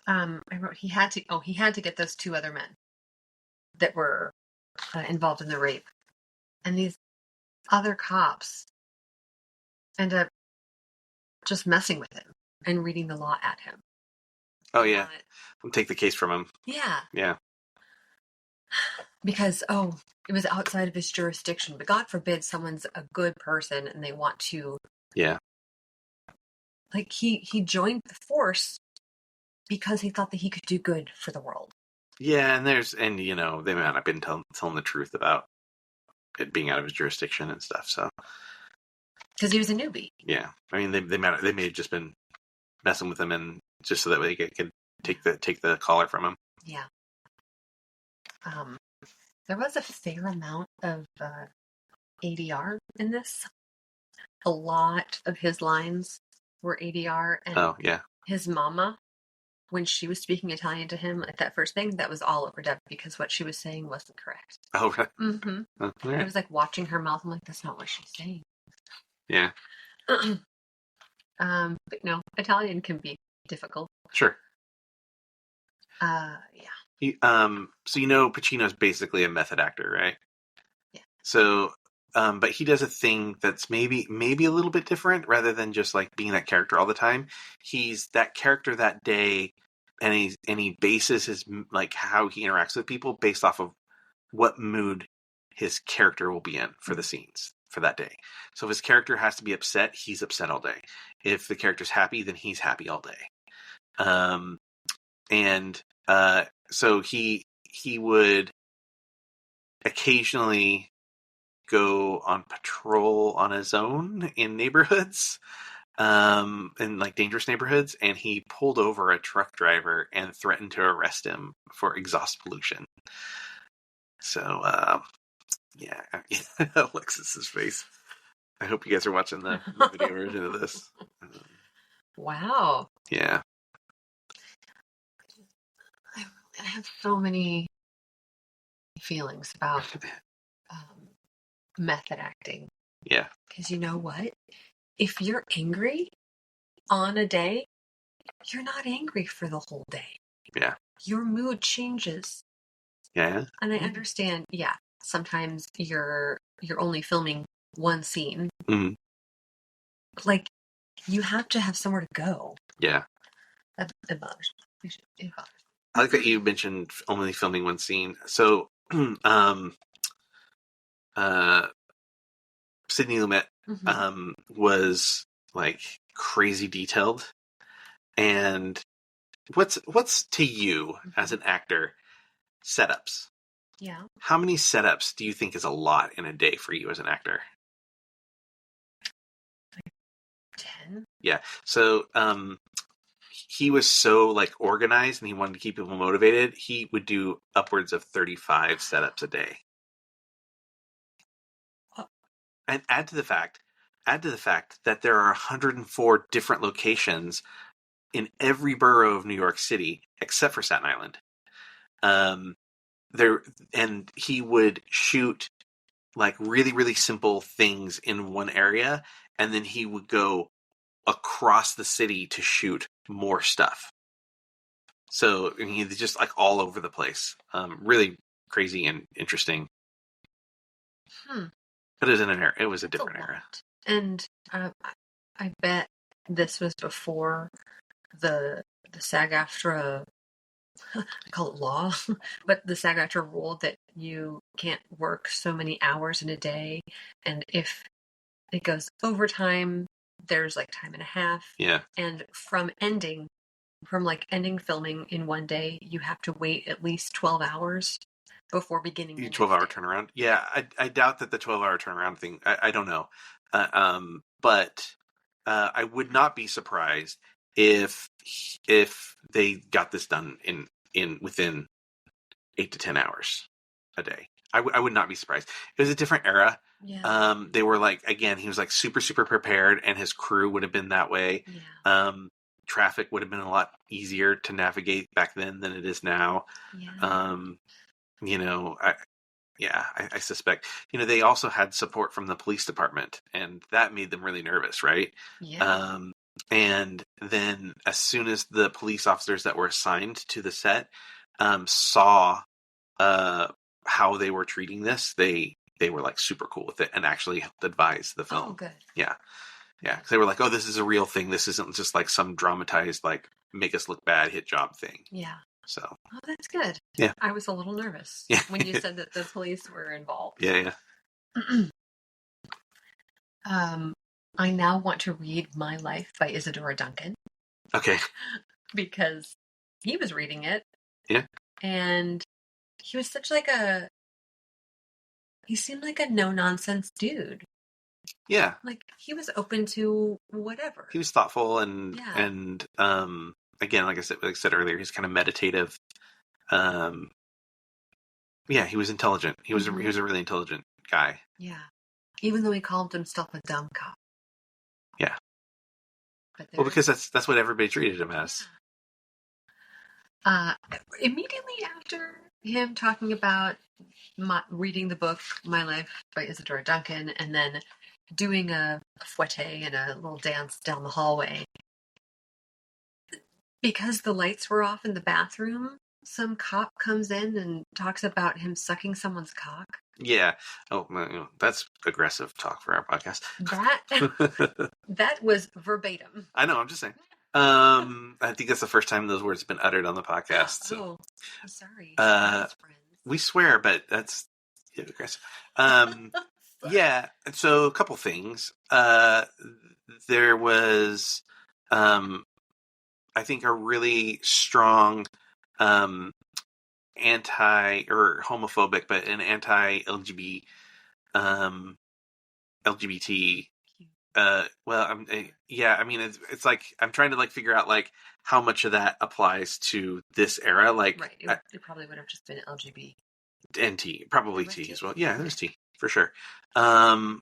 I wrote he had to get those two other men that were involved in the rape. And these other cops end up just messing with him and reading the law at him. Oh, yeah. Take the case from him. Yeah. Yeah. Because, it was outside of his jurisdiction. But God forbid someone's a good person and they want to... Yeah. Like, he joined the force because he thought that he could do good for the world. Yeah, and they may not have been telling the truth about it being out of his jurisdiction and stuff, so... Because he was a newbie. Yeah. I mean, they may have just been messing with him and just so that way they could take the collar from him. Yeah. There was a fair amount of ADR in this. A lot of his lines were ADR. And his mama, when she was speaking Italian to him at that first thing, that was all overdubbed because what she was saying wasn't correct. Oh, right. Mm-hmm. Oh, right. It was like watching her mouth. I'm like, that's not what she's saying. Yeah. But no, Italian can be difficult. Sure. Yeah. So Pacino's basically a method actor, right? Yeah. So, but he does a thing that's maybe a little bit different rather than just like being that character all the time. He's that character that day, and he bases his like how he interacts with people based off of what mood his character will be in for the scenes, for that day. So if his character has to be upset, he's upset all day. If the character's happy, then he's happy all day. So he would occasionally go on patrol on his own in neighborhoods, in like dangerous neighborhoods, and he pulled over a truck driver and threatened to arrest him for exhaust pollution. So, yeah, Alexis's face. I hope you guys are watching the video version of this. Wow. Yeah. I have so many feelings about method acting. Yeah. Because you know what? If you're angry on a day, you're not angry for the whole day. Yeah. Your mood changes. Yeah. And I understand, sometimes you're only filming one scene. Mm-hmm. Like, you have to have somewhere to go. Yeah. It bothers me. It bothers me. I like that you mentioned only filming one scene. So, Sidney Lumet was like crazy detailed. And what's to you as an actor setups? Yeah. How many setups do you think is a lot in a day for you as an actor? 10. Yeah. So he was so like organized and he wanted to keep people motivated. He would do upwards of 35 setups a day. And add to the fact that there are 104 different locations in every borough of New York City except for Staten Island. And he would shoot like really, really simple things in one area, and then he would go across the city to shoot more stuff. So he's just like all over the place. Really crazy and interesting. But it was a different era. And I bet this was before the SAG-AFTRA, I call it law, but the SAG-AFTRA rule that you can't work so many hours in a day, and if it goes overtime, there's like time and a half. Yeah. And from ending filming in one day, you have to wait at least 12 hours before beginning the 12-hour turnaround. Yeah, I doubt that the 12-hour turnaround thing. I don't know, but I would not be surprised if they got this done in within 8 to 10 hours a day. I would not be surprised. It was a different era. Yeah. They were like, again, he was like super, super prepared, and his crew would have been that way. Yeah. Traffic would have been a lot easier to navigate back then than it is now. Yeah. I suspect, they also had support from the police department, and that made them really nervous, right? Yeah. And then as soon as the police officers that were assigned to the set saw how they were treating this, they were like super cool with it and actually helped advise the film. Oh, good. Yeah. Yeah. Cause they were like, oh, this is a real thing. This isn't just like some dramatized, like make us look bad hit job thing. Yeah. So. Oh, that's good. Yeah. I was a little nervous when you said that the police were involved. Yeah. I now want to read My Life by Isadora Duncan. Okay. Because he was reading it. Yeah. And he was such like he seemed like a no-nonsense dude. Yeah. Like, he was open to whatever. He was thoughtful and again, like I said earlier, he's kind of meditative. He was intelligent. He was a really intelligent guy. Yeah. Even though he called himself a dumb cop. Yeah. But because that's what everybody treated him as. Yeah. Immediately after him talking about reading the book My Life by Isadora Duncan and then doing a fouette and a little dance down the hallway, because the lights were off in the bathroom, some cop comes in and talks about him sucking someone's cock. Yeah. Oh, that's aggressive talk for our podcast. That was verbatim. I know. I'm just saying. I think that's the first time those words have been uttered on the podcast. So. Oh, I'm sorry. We swear, but that's aggressive. Yeah. So a couple things. There was, I think, a really strong anti or homophobic, but an anti-LGBT LGBT. Yeah. I mean, it's like I'm trying to like figure out like how much of that applies to this era. Like, right. It probably would have just been LGBT. and T, probably T as well. Yeah, there's Okay. T for sure. But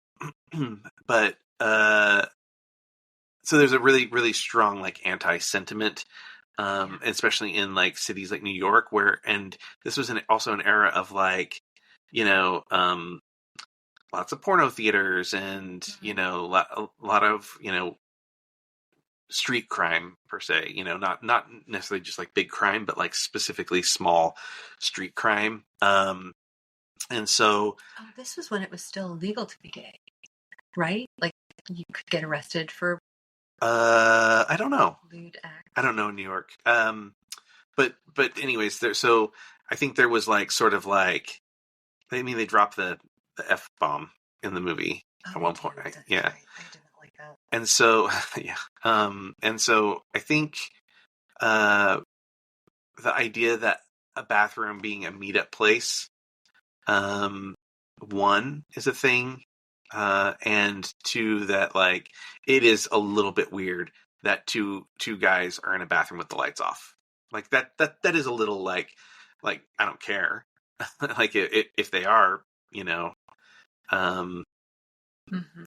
so there's a really, really strong like anti-sentiment, especially in like cities like New York, and this was also an era of like, you know, lots of porno theaters and a lot of street crime per se. Not necessarily just like big crime, but like specifically small street crime. And so, this was when it was still illegal to be gay, right? Like you could get arrested for I don't know. lewd acts. I don't know in New York. But anyways, so I think there was like sort of like, I mean, they dropped the F bomb in the movie at one point. Yeah. Right. I didn't like that. And so, yeah. And so I think, the idea that a bathroom being a meetup place, one is a thing, and two, that like it is a little bit weird that two guys are in a bathroom with the lights off. Like that is a little like I don't care. Like if they are,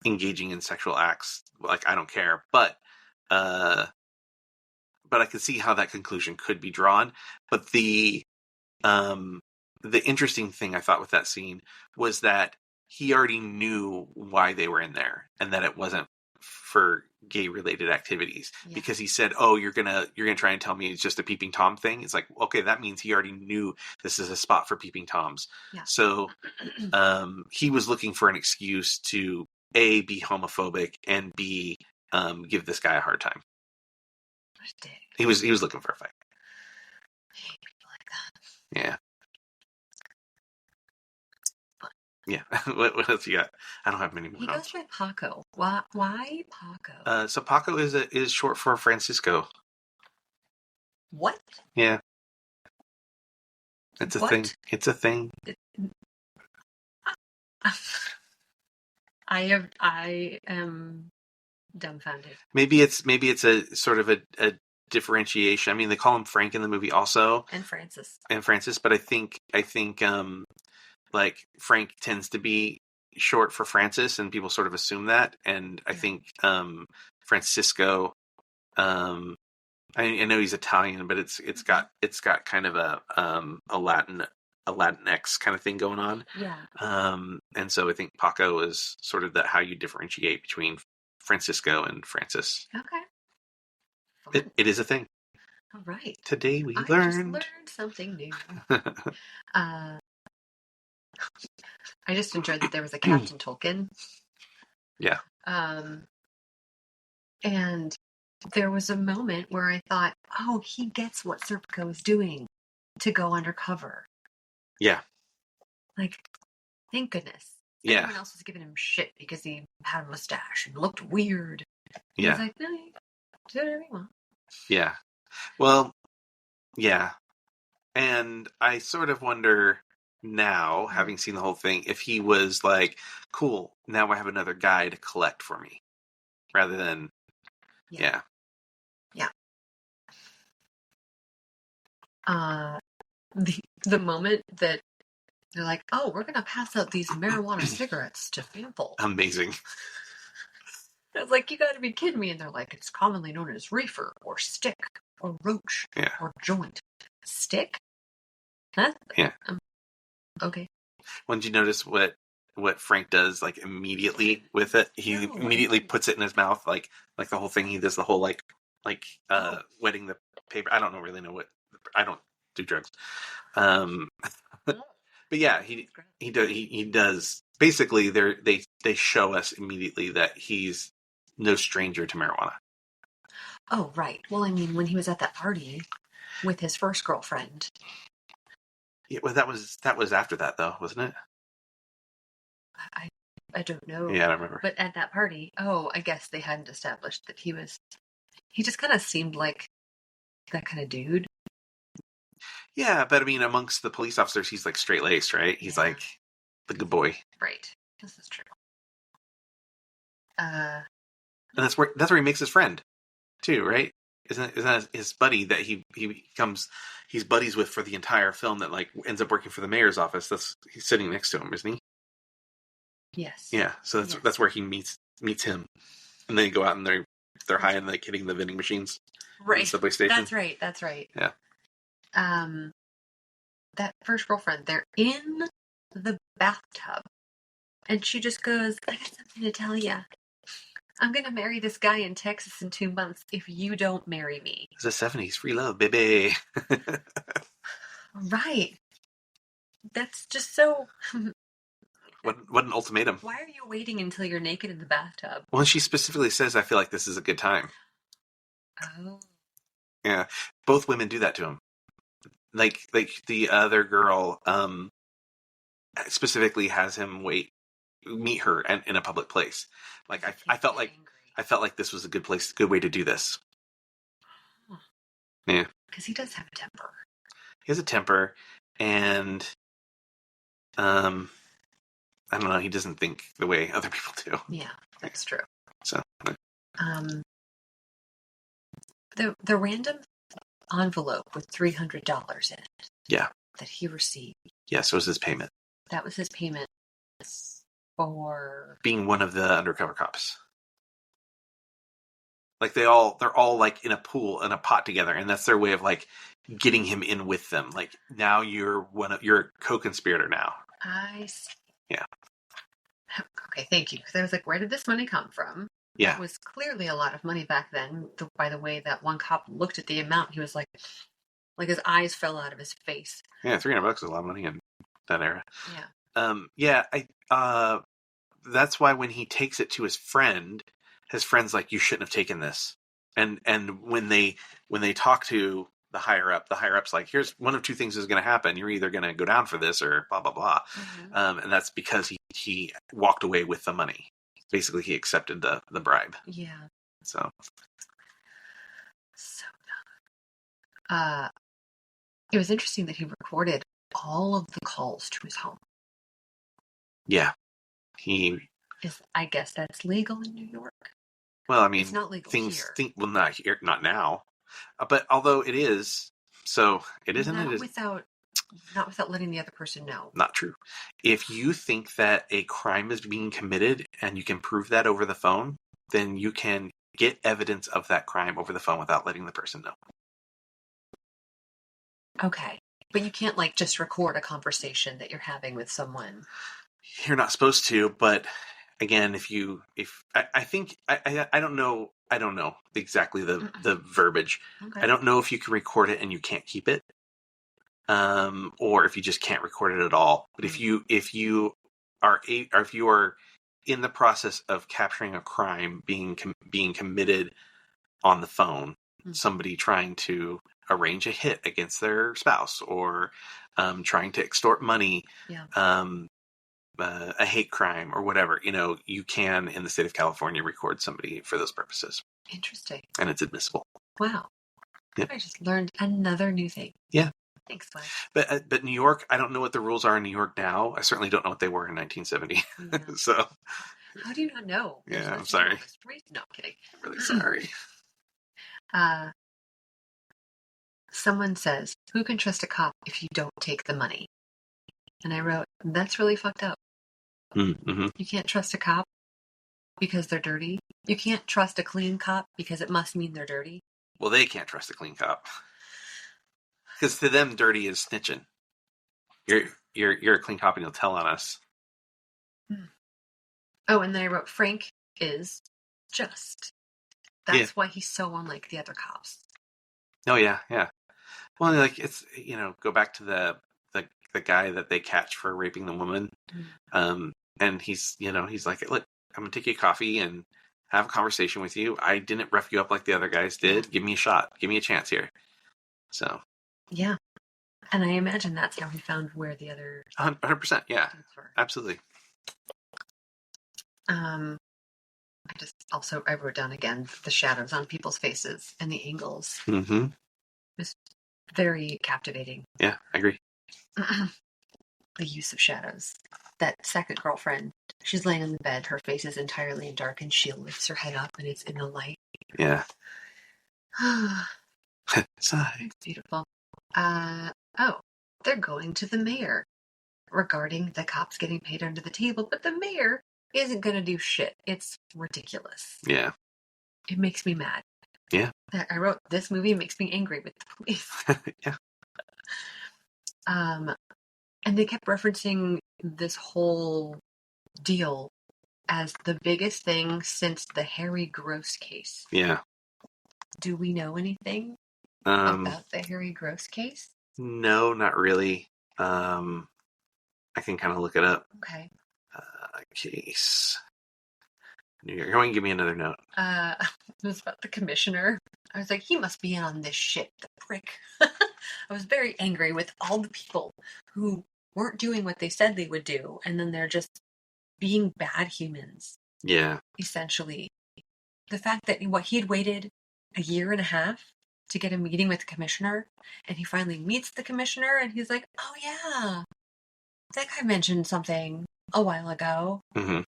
engaging in sexual acts, like I don't care. But I could see how that conclusion could be drawn. But the interesting thing I thought with that scene was that he already knew why they were in there and that it wasn't for gay related activities, because he said, "Oh, you're gonna try and tell me it's just a peeping Tom thing." It's like, okay, that means he already knew this is a spot for peeping Toms. Yeah. So he was looking for an excuse to A, be homophobic, and B, give this guy a hard time. What a dick. He was looking for a fight. I hate people like that. Yeah. Yeah. What else you got? I don't have many more. He goes by Paco. Why Paco? So Paco is short for Francisco. What? Yeah. It's a thing. It's a thing. I am dumbfounded. Maybe it's a sort of a differentiation. I mean, they call him Frank in the movie also. And Francis. But I think like Frank tends to be short for Francis, and people sort of assume that. And I think Francisco, I know he's Italian, but it's got kind of a Latinx kind of thing going on. Yeah. And so I think Paco is sort of how you differentiate between Francisco and Francis. Okay. It is a thing. All right. Today we I just learned something new. I just enjoyed that there was a Captain Tolkien. Yeah. And there was a moment where I thought, oh, he gets what Serpico is doing to go undercover. Yeah. Like, thank goodness. Yeah. Everyone else was giving him shit because he had a mustache and looked weird. Yeah. He's like, no, you do whatever you want. Yeah. Well, yeah. And I sort of wonder now, having seen the whole thing, if he was like, cool, now I have another guy to collect for me. Rather than, yeah. The moment that they're like, oh, we're going to pass out these marijuana cigarettes to Fample. Amazing. I was like, you got to be kidding me. And they're like, it's commonly known as reefer or stick or roach or joint. Stick? Huh? Yeah. Okay. When did you notice what Frank does like immediately with it? He immediately puts it in his mouth, like the whole thing. He does the whole like wetting the paper. I don't really know what. I don't do drugs. But yeah, he does. Basically, they show us immediately that he's no stranger to marijuana. Oh, right. Well, I mean, when he was at that party with his first girlfriend. Yeah, well, that was after that, though, wasn't it? I I don't know. Yeah, I don't remember. But at that party, I guess they hadn't established that he just kind of seemed like that kind of dude. Yeah, but I mean, amongst the police officers, he's like straight laced, right? He's like the good boy. Right. This is true. And that's where he makes his friend, too, right? Isn't that his buddy that he's buddies with for the entire film that like ends up working for the mayor's office? He's sitting next to him, isn't he? Yes. Yeah. So that's where he meets him, and then they go out and they're high and like hitting the vending machines, right? In the subway station. That's right. Yeah. That first girlfriend, they're in the bathtub, and she just goes, "I got something to tell you. I'm gonna marry this guy in Texas in 2 months if you don't marry me." It's the 70s, free love, baby. Right. That's just so. What an ultimatum. Why are you waiting until you're naked in the bathtub? Well, she specifically says, I feel like this is a good time. Oh. Yeah. Both women do that to him. Like the other girl specifically has him meet her in a public place. Like I felt like this was a good way to do this. Huh. Yeah. Because he does have a temper. He has a temper, and I don't know, he doesn't think the way other people do. Yeah, that's true. So the random envelope with $300 in it. Yeah. That he received. Yeah, so was his payment. That was his payment for being one of the undercover cops. Like they're all like in a pool, in a pot together, and that's their way of like getting him in with them. Like now you're a co-conspirator now. I see. Yeah. Okay, thank you. Because I was like, where did this money come from? Yeah. It was clearly a lot of money back then. By the way that one cop looked at the amount, he was like his eyes fell out of his face. Yeah, $300 is a lot of money in that era. Yeah. That's why when he takes it to his friend's like, you shouldn't have taken this. And when they talk to the higher up's like, here's one of two things is going to happen. You're either going to go down for this or blah, blah, blah. Mm-hmm. And that's because he walked away with the money. Basically, he accepted the bribe. Yeah. So dumb. It was interesting that he recorded all of the calls to his home. Yeah. I guess that's legal in New York. Well, I mean, it's not legal here. Not here, not now. But although it is, so it isn't. Not without letting the other person know. Not true. If you think that a crime is being committed and you can prove that over the phone, then you can get evidence of that crime over the phone without letting the person know. Okay. But you can't just record a conversation that you're having with someone. You're not supposed to, but again, I don't know exactly the verbiage. Okay. I don't know if you can record it and you can't keep it. Or if you just can't record it at all. But if you are in the process of capturing a crime being committed on the phone, somebody trying to arrange a hit against their spouse or trying to extort money, a hate crime or whatever, you can in the state of California record somebody for those purposes. Interesting. And it's admissible. Wow. Yep. I just learned another new thing. Yeah. Thanks, Wes. But New York, I don't know what the rules are in New York now. I certainly don't know what they were in 1970. Yeah. So. How do you not know? Yeah, I'm sorry. No, I'm kidding. I'm really sorry. Someone says, who can trust a cop if you don't take the money? And I wrote, that's really fucked up. Mm-hmm. You can't trust a cop because they're dirty. You can't trust a clean cop because it must mean they're dirty. Well, they can't trust a clean cop. Because to them, dirty is snitching. You're a clean cop and you'll tell on us. Oh, and then I wrote, Frank is just. That's why he's so unlike the other cops. Oh, yeah. Well, it's, go back to the guy that they catch for raping the woman. Mm-hmm. And he's like, look, I'm going to take you a coffee and have a conversation with you. I didn't rough you up like the other guys did. Give me a shot. Give me a chance here. So. Yeah. And I imagine that's how he found where the other... 100%, yeah. Absolutely. I wrote down again the shadows on people's faces and the angles. Mm-hmm. It's very captivating. Yeah, I agree. The use of shadows. That second girlfriend, she's laying on the bed, her face is entirely in dark, and she lifts her head up and it's in the light. Yeah. Sigh. It's beautiful. They're going to the mayor regarding the cops getting paid under the table, but the mayor isn't going to do shit. It's ridiculous. Yeah. It makes me mad. Yeah. I wrote, this movie makes me angry with the police. Yeah. And they kept referencing this whole deal as the biggest thing since the Harry Gross case. Yeah. Do we know anything about the Harry Gross case? No, not really. I can kind of look it up. Okay. Case. You're going to give me another note. It was about the commissioner. I was like, he must be in on this shit, the prick. I was very angry with all the people who weren't doing what they said they would do, and then they're just being bad humans. Yeah. Essentially. The fact that he'd waited a year and a half to get a meeting with the commissioner, and he finally meets the commissioner, and he's like, oh yeah, that guy mentioned something a while ago. Mm-hmm.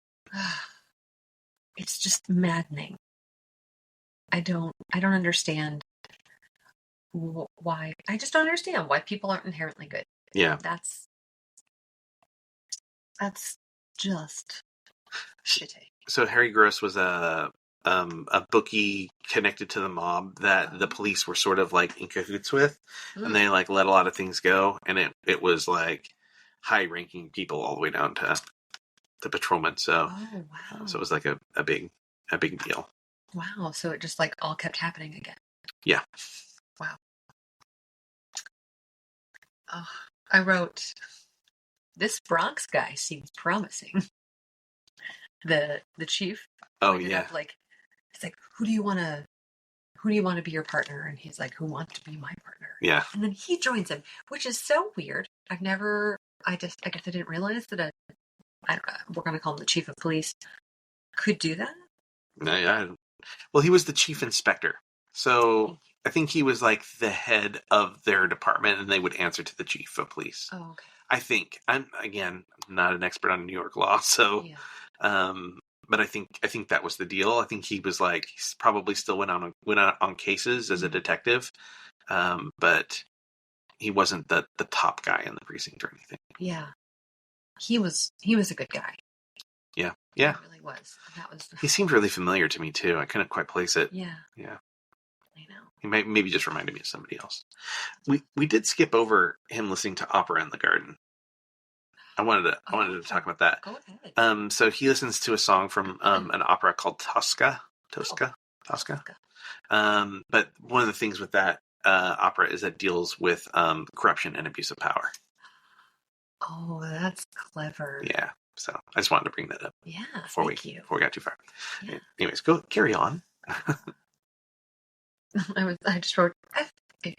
It's just maddening. I don't understand why. I just don't understand why people aren't inherently good. Yeah. That's just shitty. So Harry Gross was a bookie connected to the mob that the police were sort of like in cahoots with, and they like let a lot of things go, and it was like high ranking people all the way down to the patrolman. So, oh wow! So it was like a big deal. Wow! So it just like all kept happening again. Yeah. Wow. Oh, I wrote, this Bronx guy seems promising. The chief. Oh yeah. Up, like, it's like, who do you want to be your partner? And he's like, who wants to be my partner? Yeah. And then he joins him, which is so weird. I guess I didn't realize that we're going to call him the chief of police, could do that. Yeah. Well, he was the chief inspector. So I think he was like the head of their department, and they would answer to the chief of police. Oh, okay. I think. I'm not an expert on New York law, so yeah. But I think that was the deal. I think he was like, he's probably still went on cases as a detective, but he wasn't the top guy in the precinct or anything. Yeah, he was a good guy. Yeah. He really was. That was. He seemed really familiar to me too. I couldn't quite place it. Yeah. Yeah. I know. He maybe just reminded me of somebody else. We did skip over him listening to opera in the garden. I wanted to talk about that. Go ahead. So he listens to a song from an opera called Tosca. But one of the things with that opera is that it deals with corruption and abuse of power. Oh, that's clever. Yeah. So I just wanted to bring that up. Yeah. Before we got too far. Yeah. Anyways, carry on. I just wrote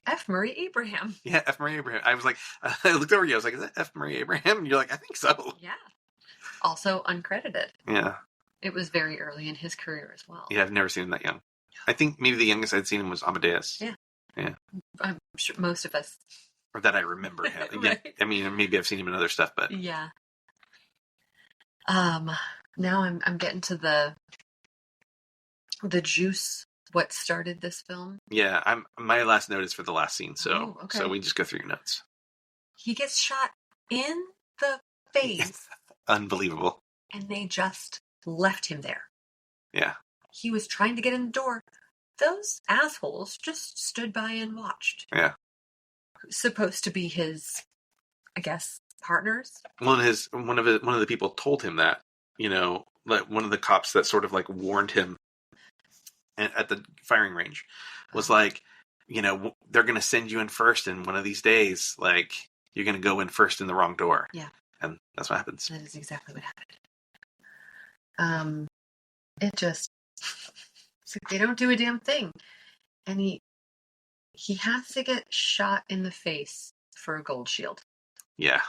F. Murray Abraham. Yeah, F. Murray Abraham. I was like, I looked over you. I was like, is that F. Murray Abraham? And you're like, I think so. Yeah. Also uncredited. Yeah. It was very early in his career as well. Yeah, I've never seen him that young. I think maybe the youngest I'd seen him was Amadeus. Yeah. Yeah. I'm sure most of us. Or that I remember him. Right. Yeah. I mean, maybe I've seen him in other stuff, but. Yeah. Now I'm getting to the juice. What started this film? Yeah, my last note is for the last scene, so okay. So we just go through your notes. He gets shot in the face. Unbelievable. And they just left him there. Yeah. He was trying to get in the door. Those assholes just stood by and watched. Yeah. Supposed to be his, I guess, partners. One of the people told him that, like one of the cops that sort of like warned him at the firing range was like, they're going to send you in first, and one of these days, like, you're going to go in first in the wrong door. Yeah. And that's what happens. That is exactly what happened. It just, it's like they don't do a damn thing. And he has to get shot in the face for a gold shield. Yeah.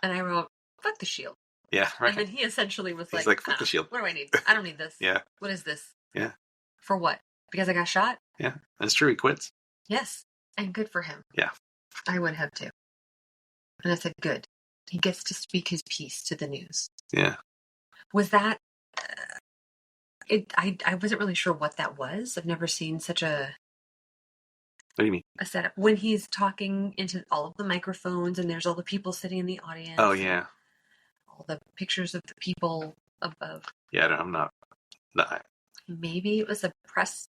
And I wrote, fuck the shield. Yeah, right. And then he essentially was He's like, fuck the shield. What do I need? I don't need this. Yeah. What is this? Yeah. For what? Because I got shot? Yeah, that's true. He quits. Yes. And good for him. Yeah. I would have too. And I said, good. He gets to speak his piece to the news. Yeah. Was that... I wasn't really sure what that was. I've never seen such a... What do you mean? A setup. When he's talking into all of the microphones and there's all the people sitting in the audience. Oh, yeah. All the pictures of the people above. Yeah, I'm not... No. Maybe it was a press...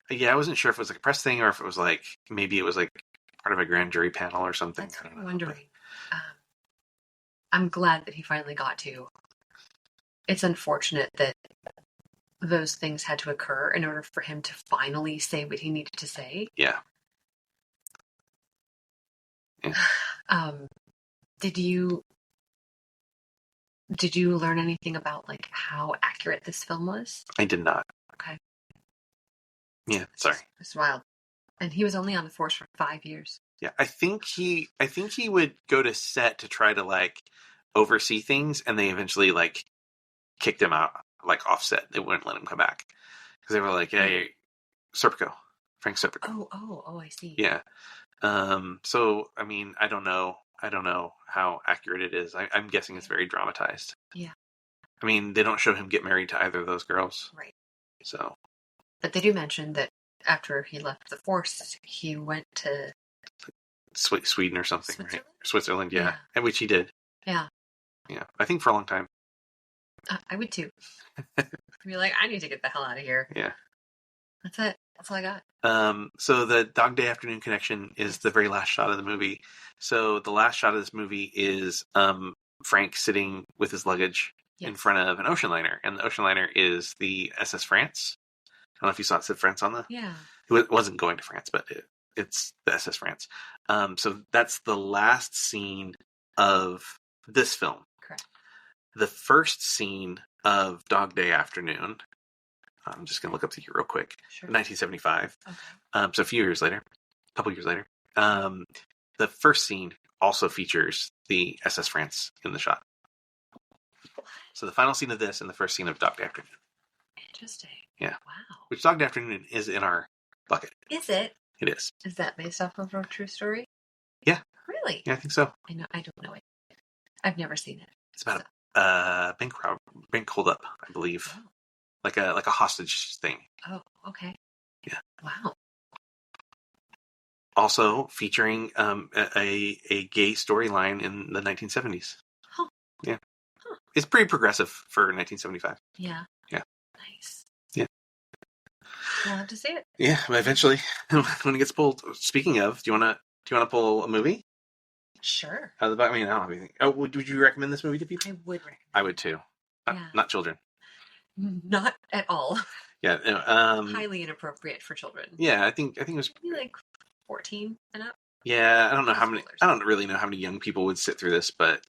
Yeah, I wasn't sure if it was like a press thing or if it was like... Maybe it was like part of a grand jury panel or something. That's what I'm wondering. I'm glad that he finally got to. It's unfortunate that those things had to occur in order for him to finally say what he needed to say. Yeah. Did you learn anything about like how accurate this film was? I did not. Okay. Yeah, sorry. It's wild. And he was only on the force for 5 years. Yeah, I think he would go to set to try to like oversee things, and they eventually like kicked him out, like offset. They wouldn't let him come back because they were like, "Hey, Serpico, Frank Serpico." Oh, I see. Yeah. So I mean, I don't know how accurate it is. I'm guessing it's very dramatized. Yeah. I mean, they don't show him get married to either of those girls. Right. So. But they do mention that after he left the force, he went to Sweden or something, Switzerland? right? Switzerland, yeah. And which he did. Yeah. Yeah. I think for a long time. I would too. I'd be like, I need to get the hell out of here. Yeah. That's it. That's all I got. So the Dog Day Afternoon connection is the very last shot of the movie. So the last shot of this movie is Frank sitting with his luggage in front of an ocean liner, and the ocean liner is the SS France. I don't know if you saw it said France on the... Yeah. It wasn't going to France, but it's the SS France. So that's the last scene of this film. Correct. The first scene of Dog Day Afternoon, I'm just going to look up the year real quick, Sure. 1975. Okay. So a couple years later. The first scene also features the SS France in the shot. So the final scene of this and the first scene of Dog Day Afternoon. Interesting. Yeah. Wow. Which Dog Day Afternoon is in our bucket. Is it? It is. Is that based off of a true story? Yeah. Really? Yeah, I think so. I don't know it. I've never seen it. It's about a bank holdup, I believe. Oh. Like a hostage thing. Oh, okay. Yeah. Wow. Also featuring a gay storyline in the 1970s. Huh. Yeah. Huh. It's pretty progressive for 1975. Yeah. Yeah. Nice. Yeah. We'll have to see it. Yeah, but eventually when it gets pulled. Speaking of, do you wanna pull a movie? Sure. I mean, I don't have anything. Oh, would you recommend this movie to people? I would recommend. I would too. Not children. Not at all. Yeah. Highly inappropriate for children. Yeah, I think it was Maybe like 14 and up. Yeah, I don't know how many. Schoolers. I don't really know how many young people would sit through this, but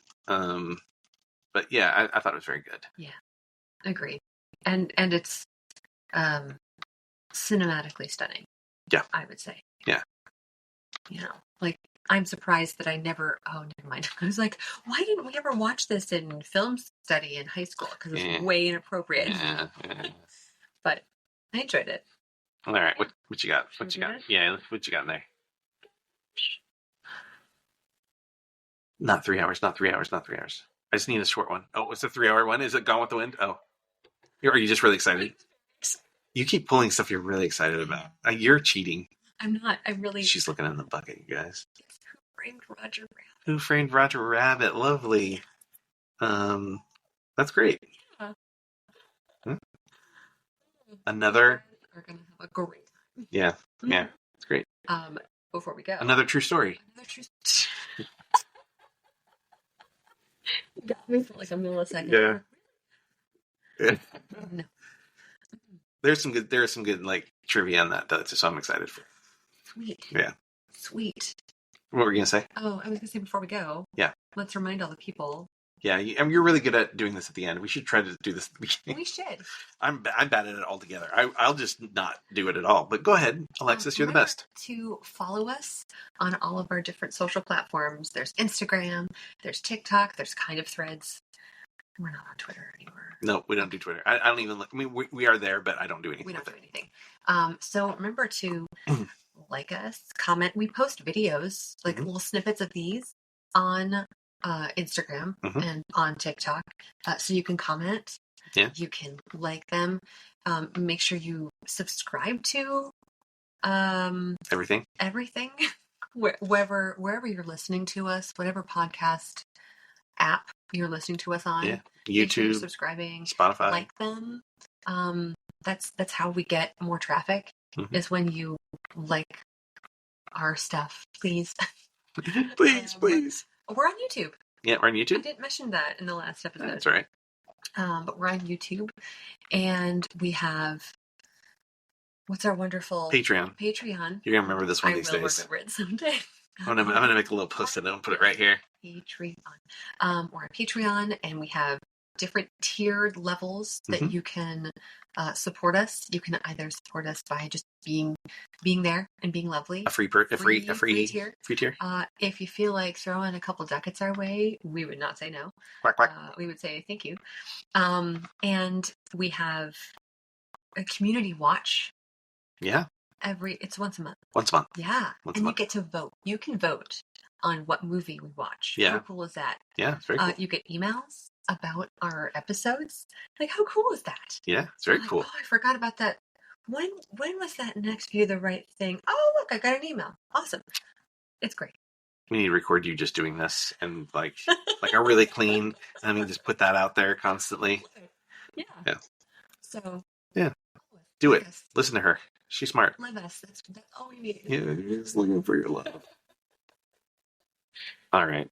yeah, I thought it was very good. Yeah, agreed. And it's cinematically stunning. Yeah, I would say. Yeah, like I'm surprised that I never. Oh, never mind. I was like, why didn't we ever watch this in film study in high school? Because it's way inappropriate. Yeah. But I enjoyed it. All right, what you got? What you got? It? Yeah, what you got in there? Not 3 hours. Not 3 hours. Not 3 hours. I just need a short one. Oh, it's a 3 hour one. Is it Gone with the Wind? Oh, are you just really excited? You keep pulling stuff you're really excited about. You're cheating. I'm not. I really. She's looking in the bucket, you guys. Who Framed Roger Rabbit? Who Framed Roger Rabbit? Lovely. That's great. Yeah. Another. We're gonna have a great time. Yeah, it's great. Before we go, Another true story. Another true. Got me for like a millisecond. Yeah. No. There's some good like trivia on that though, so I'm excited for. Sweet. Yeah. Sweet. What were you gonna say? Oh, I was gonna say before we go. Yeah. Let's remind all the people. Yeah, you're really good at doing this at the end. We should try to do this at the beginning. We should. I'm bad at it altogether. I'll just not do it at all. But go ahead, Alexis. You're the best. To follow us on all of our different social platforms. There's Instagram. There's TikTok. There's kind of Threads. We're not on Twitter anymore. No, we don't do Twitter. I don't even look. I mean, we are there, but I don't do anything We don't with do it. anything. So remember to like us, comment. We post videos, like Mhm. little snippets of these on Instagram Mhm. and on TikTok. So you can comment. Yeah. You can like them. Make sure you subscribe to Everything. everything. Wherever you're listening to us, whatever podcast app you're listening to us on. Yeah. Make sure you're YouTube, subscribing, Spotify. like them. That's how we get more traffic. Mhm. Is when you like our stuff, please. Please. We're on YouTube. Yeah, we're on I YouTube. didn't mention that in the last episode. That's all right. But we're on YouTube, and we have what's our wonderful Patreon. Patreon. You're gonna remember this one these I will days. remember it someday. I'm gonna make a little post-it and put it right here. Patreon. We're on Patreon, and we have different tiered levels that you can support us. You can either support us by just being there and being lovely. A free tier. If you feel like throwing a couple ducats our way, we would not say no. Quack, quack. We would say thank you. And we have a community watch. Yeah. It's once a month. Once a month. Yeah. Once a and month. You get to vote. You can vote on what movie we watch. Yeah. How cool is that? Yeah, it's very cool. You get emails about our episodes. Like, how cool is that? Yeah, it's very cool. Oh, I forgot about that. When was that next View the Right Thing? Oh, look, I got an email. Awesome. It's great. We need to record you just doing this and like a really clean. I mean, just put that out there constantly. Yeah. Yeah. So. Yeah. Do it. Us. Listen to her. She's smart. Love us. That's all we need. Yeah, you're just looking for your love. All right.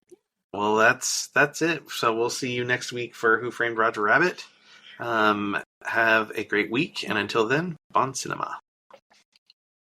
Well, that's it. So we'll see you next week for Who Framed Roger Rabbit. Have a great week, and until then, bon cinema.